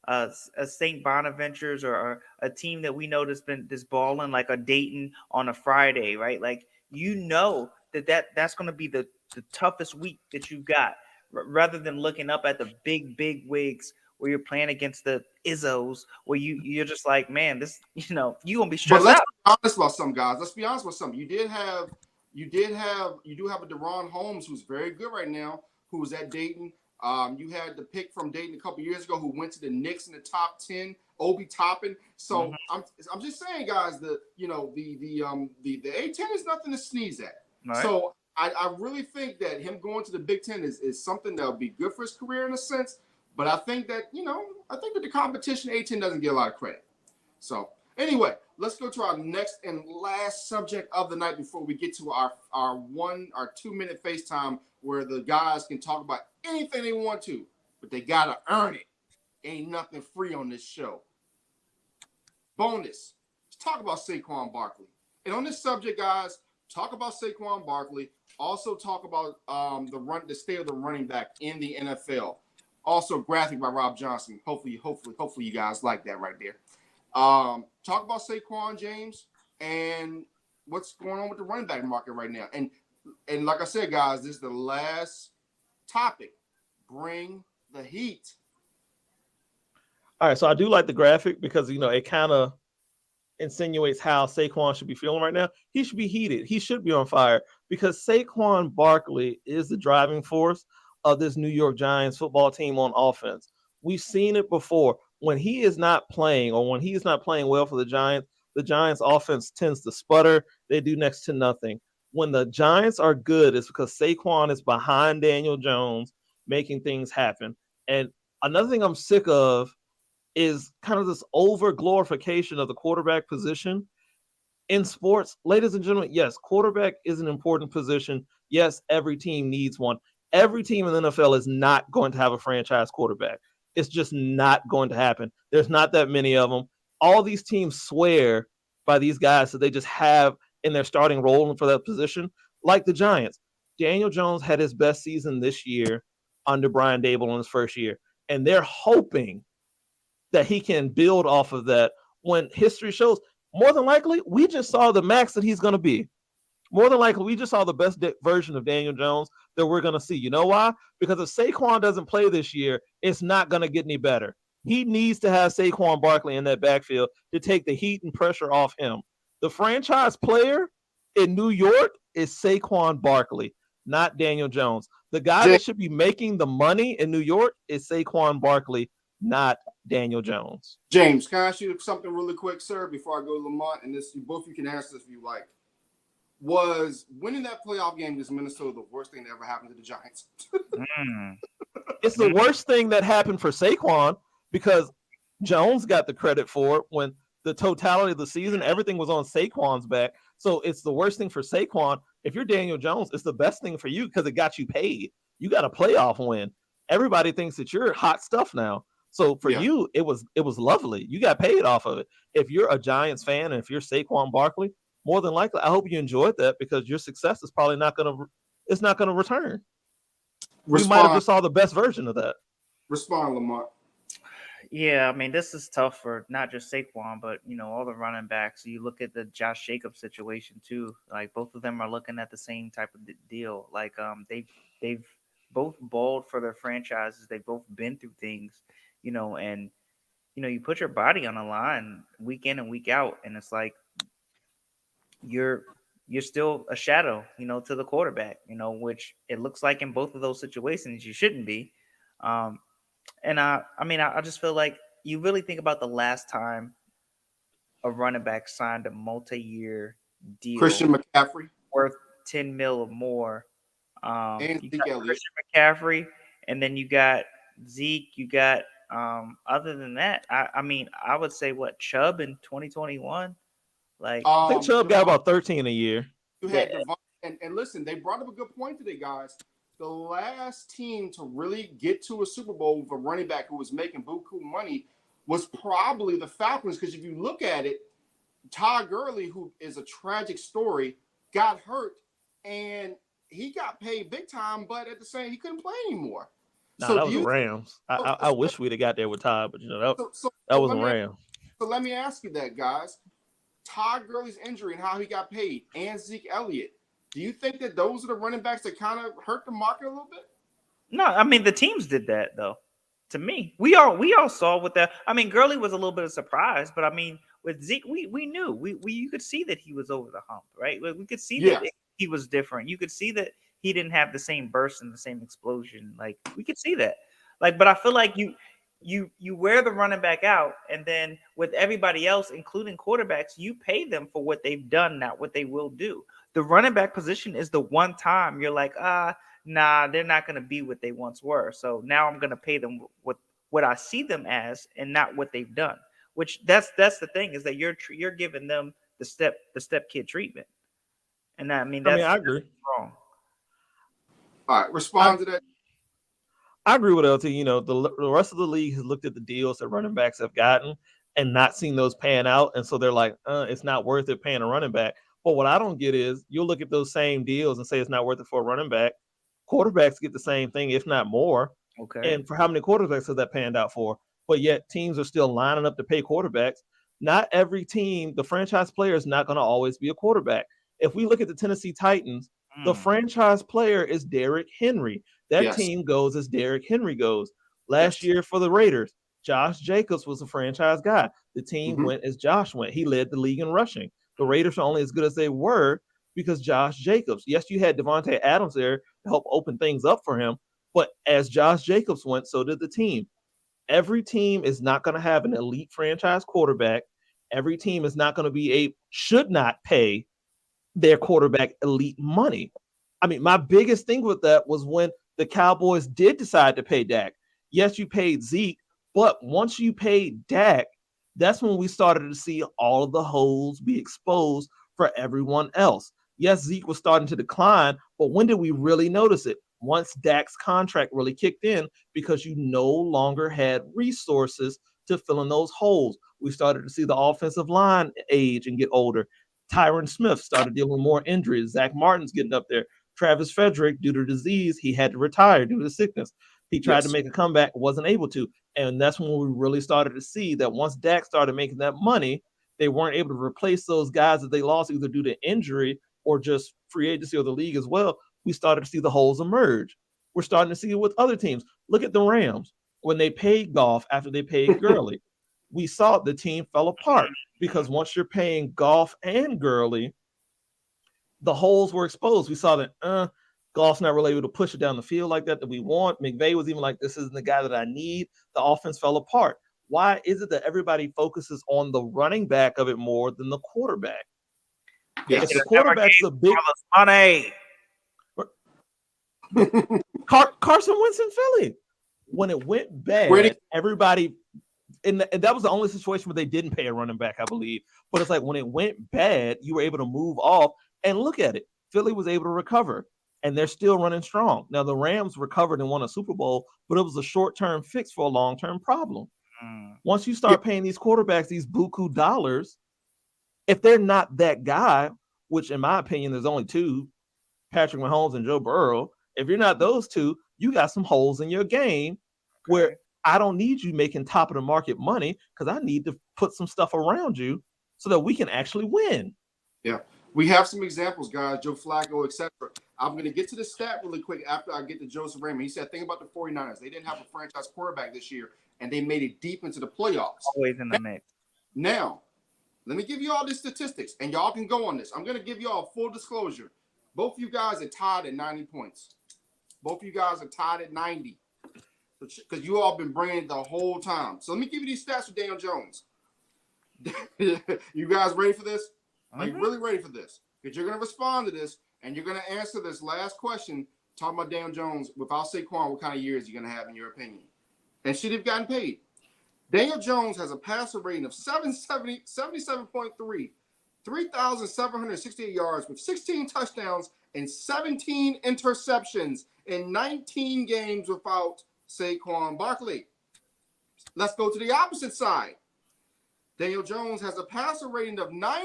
A St. Bonaventures or a team that we know that's been balling, like a Dayton on a Friday, right? Like, you know that's going to be the toughest week that you've got, rather than looking up at the big wigs where you're playing against the Izzos, where you're just like, man, this, you know, you gonna be stressed out. Be honest about some guys. Let's be honest with some. You do have a DeRon Holmes who's very good right now, who's at Dayton. You had the pick from Dayton a couple years ago who went to the Knicks in the top 10, Obi Toppin. So I'm just saying, guys, the A10 is nothing to sneeze at. Right. So I really think that him going to the Big Ten is something that will be good for his career in a sense. But I think that the competition A10 doesn't get a lot of credit. So anyway, let's go to our next and last subject of the night before we get to our 2-minute FaceTime where the guys can talk about anything they want to, but they gotta earn it. Ain't nothing free on this show. Bonus. Let's talk about Saquon Barkley. And on this subject, guys, talk about Saquon Barkley. Also talk about the state of the running back in the NFL. Also graphic by Robb Johnson. Hopefully you guys like that right there. Talk about Saquon, James, and what's going on with the running back market right now. And like I said, guys, this is the last topic. Bring the heat. All right, so I do like the graphic because, you know, it kind of insinuates how Saquon should be feeling right now. He should be heated. He should be on fire because Saquon Barkley is the driving force of this New York Giants football team on offense. We've seen it before. When he is not playing or when he's not playing well for the Giants offense tends to sputter. They do next to nothing. When the Giants are good, it's because Saquon is behind Daniel Jones making things happen. And another thing I'm sick of is kind of this over glorification of the quarterback position in sports. Ladies and gentlemen, yes, quarterback is an important position. Yes, every team needs one. Every team in the NFL is not going to have a franchise quarterback. It's just not going to happen. There's not that many of them. All these teams swear by these guys that they just have in their starting role for that position, like the Giants. Daniel Jones had his best season this year under Brian Daboll in his first year, and they're hoping that he can build off of that when history shows. More than likely, we just saw the max that he's going to be. More than likely, we just saw the best version of Daniel Jones that we're going to see. You know why? Because if Saquon doesn't play this year, it's not going to get any better. He needs to have Saquon Barkley in that backfield to take the heat and pressure off him. The franchise player in New York is Saquon Barkley, not Daniel Jones. The guy that should be making the money in New York is Saquon Barkley, not Daniel Jones. James, can I ask you something really quick, sir, before I go to Lamont? And this, both of you can answer this if you like. Was winning that playoff game against Minnesota the worst thing that ever happened to the Giants? It's the worst thing that happened for Saquon because Jones got the credit for it when the totality of the season, everything was on Saquon's back. So it's the worst thing for Saquon. If you're Daniel Jones, it's the best thing for you because it got you paid. You got a playoff win. Everybody thinks that you're hot stuff now. So for you, it was lovely. You got paid off of it. If you're a Giants fan and if you're Saquon Barkley, more than likely, I hope you enjoyed that because your success is probably not gonna return. You might have just saw the best version of that. Respond, Lamar. Yeah, I mean, this is tough for not just Saquon, but all the running backs. You look at the Josh Jacobs situation too. Like both of them are looking at the same type of deal. Like they've both balled for their franchises. They've both been through things, and you put your body on the line week in and week out, and it's like you're still a shadow, to the quarterback, which it looks like in both of those situations you shouldn't be. And I just feel like you really think about the last time a running back signed a multi-year deal, Christian McCaffrey, worth $10 million or more. And You Zeke got Elliott. Christian McCaffrey, and then you got Zeke. You got other than that, I would say what Chubb in 2021. Like I think Chubb got about 13 a year. You had and listen, they brought up a good point today, guys. The last team to really get to a Super Bowl with a running back who was making buku money was probably the Falcons. Because if you look at it, Todd Gurley, who is a tragic story, got hurt and he got paid big time, but at the same, he couldn't play anymore. No, that was the Rams. I wish we'd have got there with Todd, but that was the Rams. So let me ask you that, guys. Todd Gurley's injury and how he got paid, and Zeke Elliott. Do you think that those are the running backs that kind of hurt the market a little bit? No, I mean the teams did that though. To me, we all saw with that. I mean, Gurley was a little bit of surprise, but I mean, with Zeke, we knew you could see that he was over the hump, right? We could see that he was different. You could see that he didn't have the same burst and the same explosion. Like we could see that. Like, but I feel like you wear the running back out, and then with everybody else, including quarterbacks, you pay them for what they've done, not what they will do. The running back position is the one time you're like, nah, they're not going to be what they once were. So now I'm going to pay them what I see them as, and not what they've done. Which that's the thing, is that you're giving them the step kid treatment, and I agree. Wrong. All right, respond to that. I agree with LT. The rest of the league has looked at the deals that running backs have gotten and not seen those pan out, and so they're like, it's not worth it paying a running back. But what I don't get is you'll look at those same deals and say it's not worth it for a running back. Quarterbacks get the same thing, if not more. Okay. And for how many quarterbacks has that panned out for? But yet teams are still lining up to pay quarterbacks. Not every team, the franchise player is not going to always be a quarterback. If we look at the Tennessee Titans, the franchise player is Derrick Henry. That team goes as Derrick Henry goes. Last year for the Raiders, Josh Jacobs was a franchise guy. The team went as Josh went. He led the league in rushing. The Raiders are only as good as they were because Josh Jacobs. Yes, you had Devontae Adams there to help open things up for him, but as Josh Jacobs went, so did the team. Every team is not going to have an elite franchise quarterback. Every team is not going to should not pay their quarterback elite money. I mean, my biggest thing with that was when the Cowboys did decide to pay Dak. Yes, you paid Zeke, but once you paid Dak, that's when we started to see all of the holes be exposed for everyone else. Yes, Zeke was starting to decline, but when did we really notice it? Once Dak's contract really kicked in, because you no longer had resources to fill in those holes. We started to see the offensive line age and get older. Tyron Smith started dealing with more injuries. Zach Martin's getting up there. Travis Frederick, due to disease, he had to retire due to sickness. He tried to make a comeback, wasn't able to. And that's when we really started to see that once Dak started making that money, they weren't able to replace those guys that they lost either due to injury or just free agency or the league as well. We started to see the holes emerge. We're starting to see it with other teams. Look at the Rams. When they paid Goff after they paid Gurley, we saw the team fell apart because once you're paying Goff and Gurley, the holes were exposed. We saw that Goff's not really able to push it down the field like that we want. McVay was even like, this isn't the guy that I need. The offense fell apart. Why is it that everybody focuses on the running back of it more than the quarterback? Yes. If the quarterback's a big money. Carson Wentz in Philly. When it went bad, everybody and that was the only situation where they didn't pay a running back, I believe. But it's like when it went bad, you were able to move off and look at it. Philly was able to recover, and they're still running strong. Now the Rams recovered and won a Super Bowl, but it was a short-term fix for a long-term problem. Once you start paying these quarterbacks these buku dollars, if they're not that guy, which in my opinion there's only two, Patrick Mahomes and Joe Burrow. If you're not those two, you got some holes in your game where I don't need you making top of the market money because I need to put some stuff around you so that we can actually win. Yeah. We have some examples, guys, Joe Flacco, etc. I'm going to get to the stat really quick after I get to Joseph Raymond. He said, think about the 49ers. They didn't have a franchise quarterback this year, and they made it deep into the playoffs. Always in the mix. Now, let me give you all the statistics, and y'all can go on this. I'm going to give you all full disclosure. Both of you guys are tied at 90 points. Both of you guys are tied at 90 because you all been bringing it the whole time. So let me give you these stats for Daniel Jones. You guys ready for this? Are you really ready for this? Because you're going to respond to this, and you're going to answer this last question talking about Daniel Jones without Saquon. What kind of years are you going to have in your opinion? And should have gotten paid. Daniel Jones has a passer rating of 77.3, 3,768 yards with 16 touchdowns and 17 interceptions in 19 games without Saquon Barkley. Let's go to the opposite side. Daniel Jones has a passer rating of 91.4,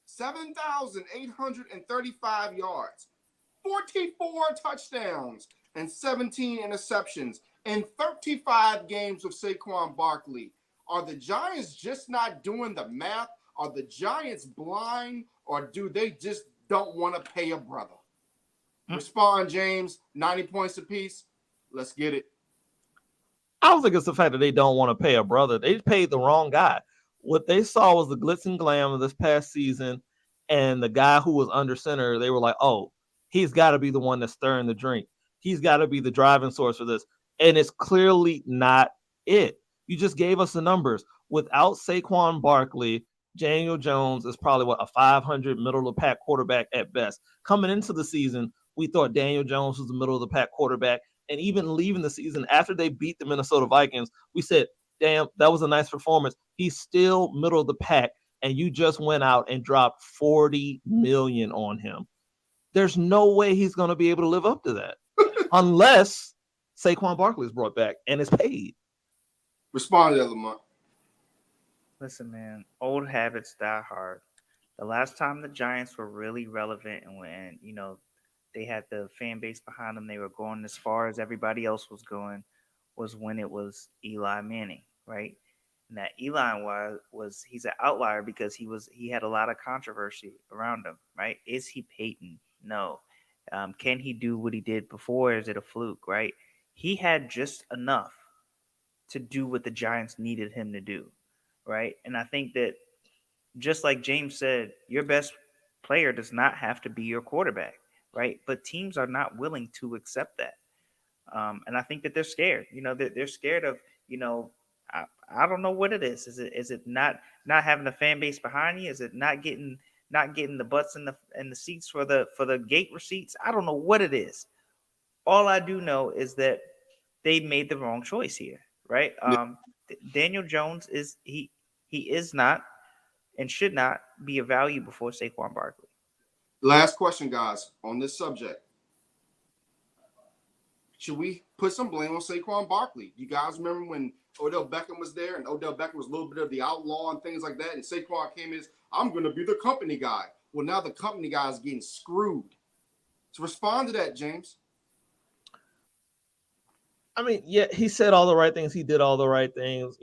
7,835 yards, 44 touchdowns, and 17 interceptions in 35 games with Saquon Barkley. Are the Giants just not doing the math? Are the Giants blind, or do they just don't want to pay a brother? Respond, James. 90 points apiece. Let's get it. I don't think it's the fact that they don't want to pay a brother. They paid the wrong guy. What they saw was the glitz and glam of this past season, and the guy who was under center, they were like, oh, he's got to be the one that's stirring the drink. He's got to be the driving source for this. And it's clearly not it. You just gave us the numbers. Without Saquon Barkley, Daniel Jones is probably a 500 middle of the pack quarterback at best. Coming into the season, we thought Daniel Jones was the middle of the pack quarterback. And even leaving the season after they beat the Minnesota Vikings, we said, damn, that was a nice performance. He's still middle of the pack. And you just went out and dropped $40 million on him. There's no way he's going to be able to live up to that unless Saquon Barkley is brought back and is paid. Respond to that, Lamont. Listen, man, old habits die hard. The last time the Giants were really relevant and when, they had the fan base behind them, they were going as far as everybody else was going, was when it was Eli Manning, right? And that Eli he's an outlier because he had a lot of controversy around him, right? Is he Peyton? No. Can he do what he did before? Is it a fluke, right? He had just enough to do what the Giants needed him to do, right? And I think that just like James said, your best player does not have to be your quarterback, right? But teams are not willing to accept that. And I think that they're scared. They're scared of, I don't know what it is. Is it not having the fan base behind you? Is it not getting the butts in the seats for the gate receipts? I don't know what it is. All I do know is that they made the wrong choice here, right? Daniel Jones is not and should not be a value before Saquon Barkley. Last question, guys, on this subject. Should we put some blame on Saquon Barkley? You guys remember when Odell Beckham was there and Odell Beckham was a little bit of the outlaw and things like that, and Saquon came in, I'm going to be the company guy. Well, now the company guy is getting screwed. So respond to that, James. I mean, yeah, he said all the right things. He did all the right things,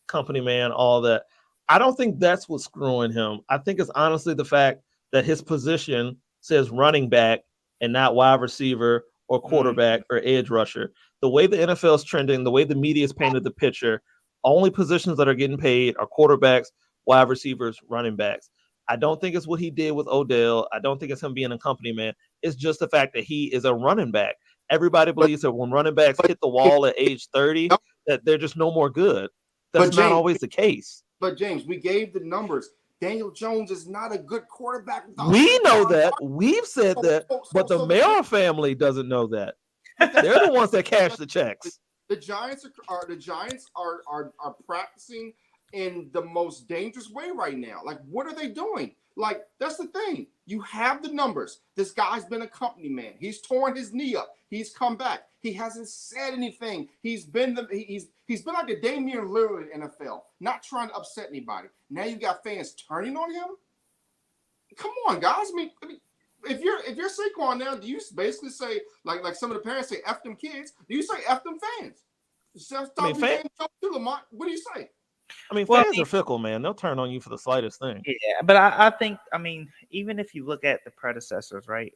company man, all that. I don't think that's what's screwing him. I think it's honestly the fact that his position says running back and not wide receiver or quarterback or edge rusher. The way the NFL is trending, the way the media is painted the picture, only positions that are getting paid are quarterbacks, wide receivers, running backs. I don't think it's what he did with Odell. I don't think it's him being a company man. It's just the fact that he is a running back. Everybody believes that when running backs hit the wall at age 30, that they're just no more good. That's not always the case. But James, we gave the numbers. Daniel Jones is not a good quarterback. We know that. We've said that, but the Mara family doesn't know that. They're the ones that cash the checks. The Giants are practicing in the most dangerous way right now. Like, what are they doing? Like, that's the thing. You have the numbers. This guy's been a company man. He's torn his knee up. He's come back. He hasn't said anything. He's been like the Damian Lillard in the NFL, not trying to upset anybody. Now you got fans turning on him. Come on, guys. I mean, if you're Saquon now, do you basically say like some of the parents say F them kids? Do you say F them fans? Lamont, what do you say? I mean, fans are fickle, man. They'll turn on you for the slightest thing. Yeah, but I think, I mean, even if you look at the predecessors, right?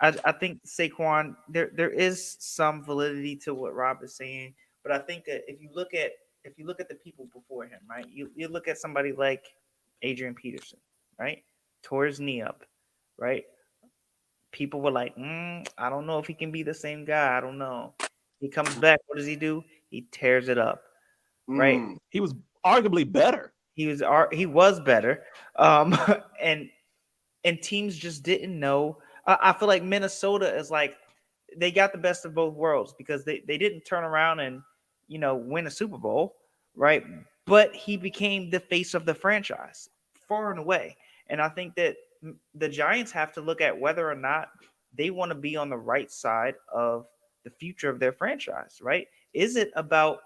I think Saquon, there is some validity to what Rob is saying, but I think that if you look at the people before him, right? You look at somebody like Adrian Peterson, right? Tore his knee up, right? People were like, I don't know if he can be the same guy. I don't know. He comes back. What does he do? He tears it up, right? He was arguably better. He was better, and teams just didn't know. I feel like Minnesota is like they got the best of both worlds because they didn't turn around and win a Super Bowl, right? But he became the face of the franchise far and away, and I think that the Giants have to look at whether or not they want to be on the right side of the future of their franchise, right? Is it about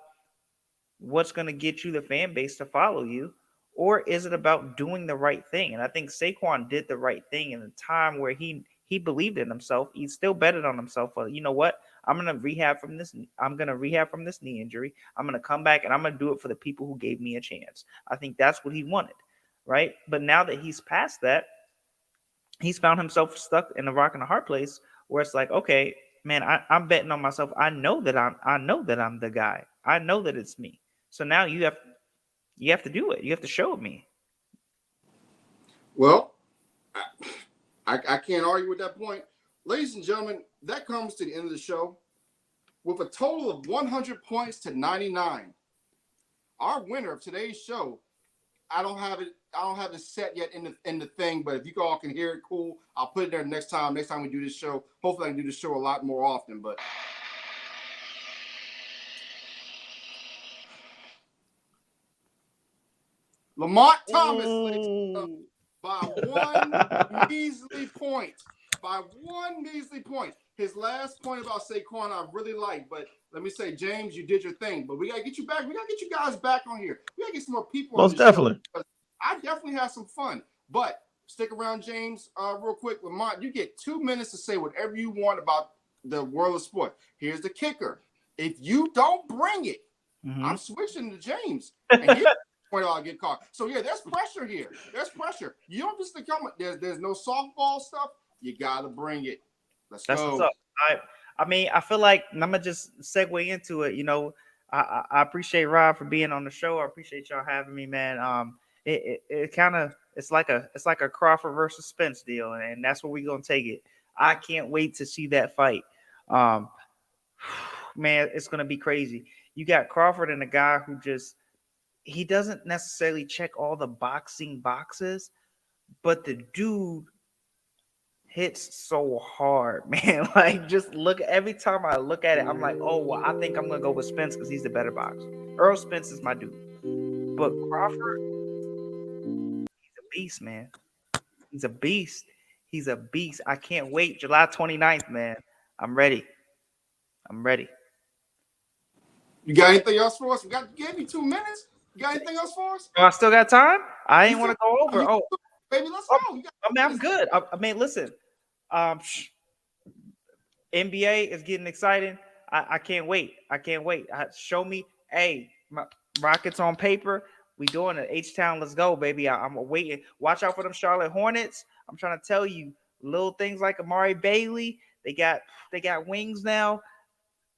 what's going to get you the fan base to follow you, or is it about doing the right thing? And I think Saquon did the right thing in a time where he believed in himself. He still betted on himself. Well, you know what? I'm going to rehab from this knee injury. I'm going to come back and I'm going to do it for the people who gave me a chance. I think that's what he wanted, right? But now that he's past that, he's found himself stuck in a rock and a hard place where it's like, okay, man, I'm betting on myself. I know that I'm the guy. I know that it's me. So now you have to do it. You have to show it me. Well, I can't argue with that point. Ladies and gentlemen, that comes to the end of the show. With a total of 100 points to 99, our winner of today's show, I don't have it set yet in the thing, but if you all can hear it, cool. I'll put it there next time we do this show. Hopefully I can do this show a lot more often, but Lamont Thomas, ladies and gentlemen, by one measly point. His last point about Saquon I really like, but let me say, James, you did your thing, but we got to get you back. We got to get you guys back on here. We got to get some more people on Most definitely. show. I definitely had some fun, but stick around, James, real quick. Lamont, you get 2 minutes to say whatever you want about the world of sport. Here's the kicker. If you don't bring it, I'm switching to James. And here's the point I'll get caught. So, yeah, there's pressure here. There's pressure. You don't just come. There's no softball stuff. You got to bring it. That's go. What's up. I mean, I feel like I'm going to just segue into it. I appreciate Rob for being on the show. I appreciate y'all having me, man. It kind of it's like a Crawford versus Spence deal, and that's where we're gonna take it. I can't wait to see that fight. Man, it's gonna be crazy. You got Crawford and a guy who he doesn't necessarily check all the boxing boxes, but the dude hits so hard, man. Like, just look, every time I look at it, I'm like, oh, well, I think I'm gonna go with Spence because he's the better boxer. Earl Spence is my dude, but Crawford, beast, man. He's a beast. I can't wait. July 29th, man. I'm ready. You got anything else for us? We gave you 2 minutes. You got anything else for us? Oh, I still got time? I ain't want to go over. Oh, baby, let's go. I'm good. I mean, listen. NBA is getting exciting. I can't wait. Show me. Hey, Rockets on paper. We doing it. H-Town, let's go, baby. I'm waiting. Watch out for them Charlotte Hornets. I'm trying to tell you, little things like Amari Bailey. They got wings now.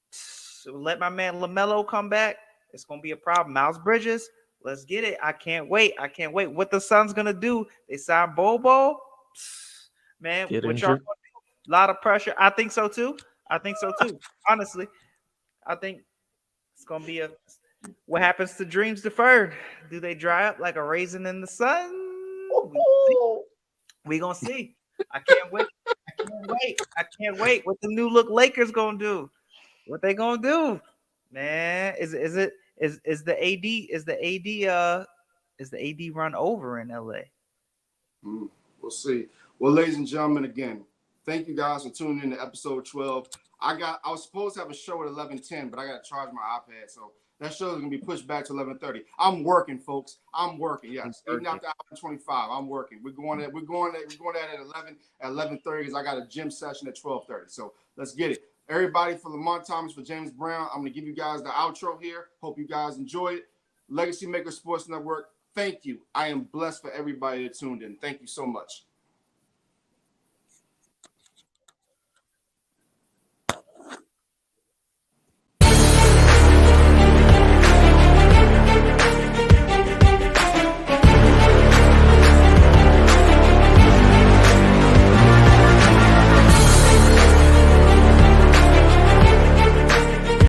So let my man LaMelo come back. It's gonna be a problem. Miles Bridges, let's get it. I can't wait. What the Suns gonna do? They signed Bobo. Man, what y'all gonna do? A lot of pressure. I think so too. Honestly, I think it's gonna be what happens to dreams deferred? Do they dry up like a raisin in the sun? We gonna see. I can't wait. What the new look Lakers gonna do? What they gonna do, man? Is the AD run over in LA? We'll see. Well, ladies and gentlemen, again, thank you guys for tuning in to episode 12. I was supposed to have a show at 11:10, but I got to charge my iPad, so that show is gonna be pushed back to 11:30. I'm working, folks. I'm working. Yes, even after hour 25, I'm working. We're going at it at 11:30 because I got a gym session at 12:30. So let's get it. Everybody, for Lamont Thomas, for James Brown, I'm gonna give you guys the outro here. Hope you guys enjoy it. Legacy Maker Sports Network. Thank you. I am blessed for everybody that tuned in. Thank you so much.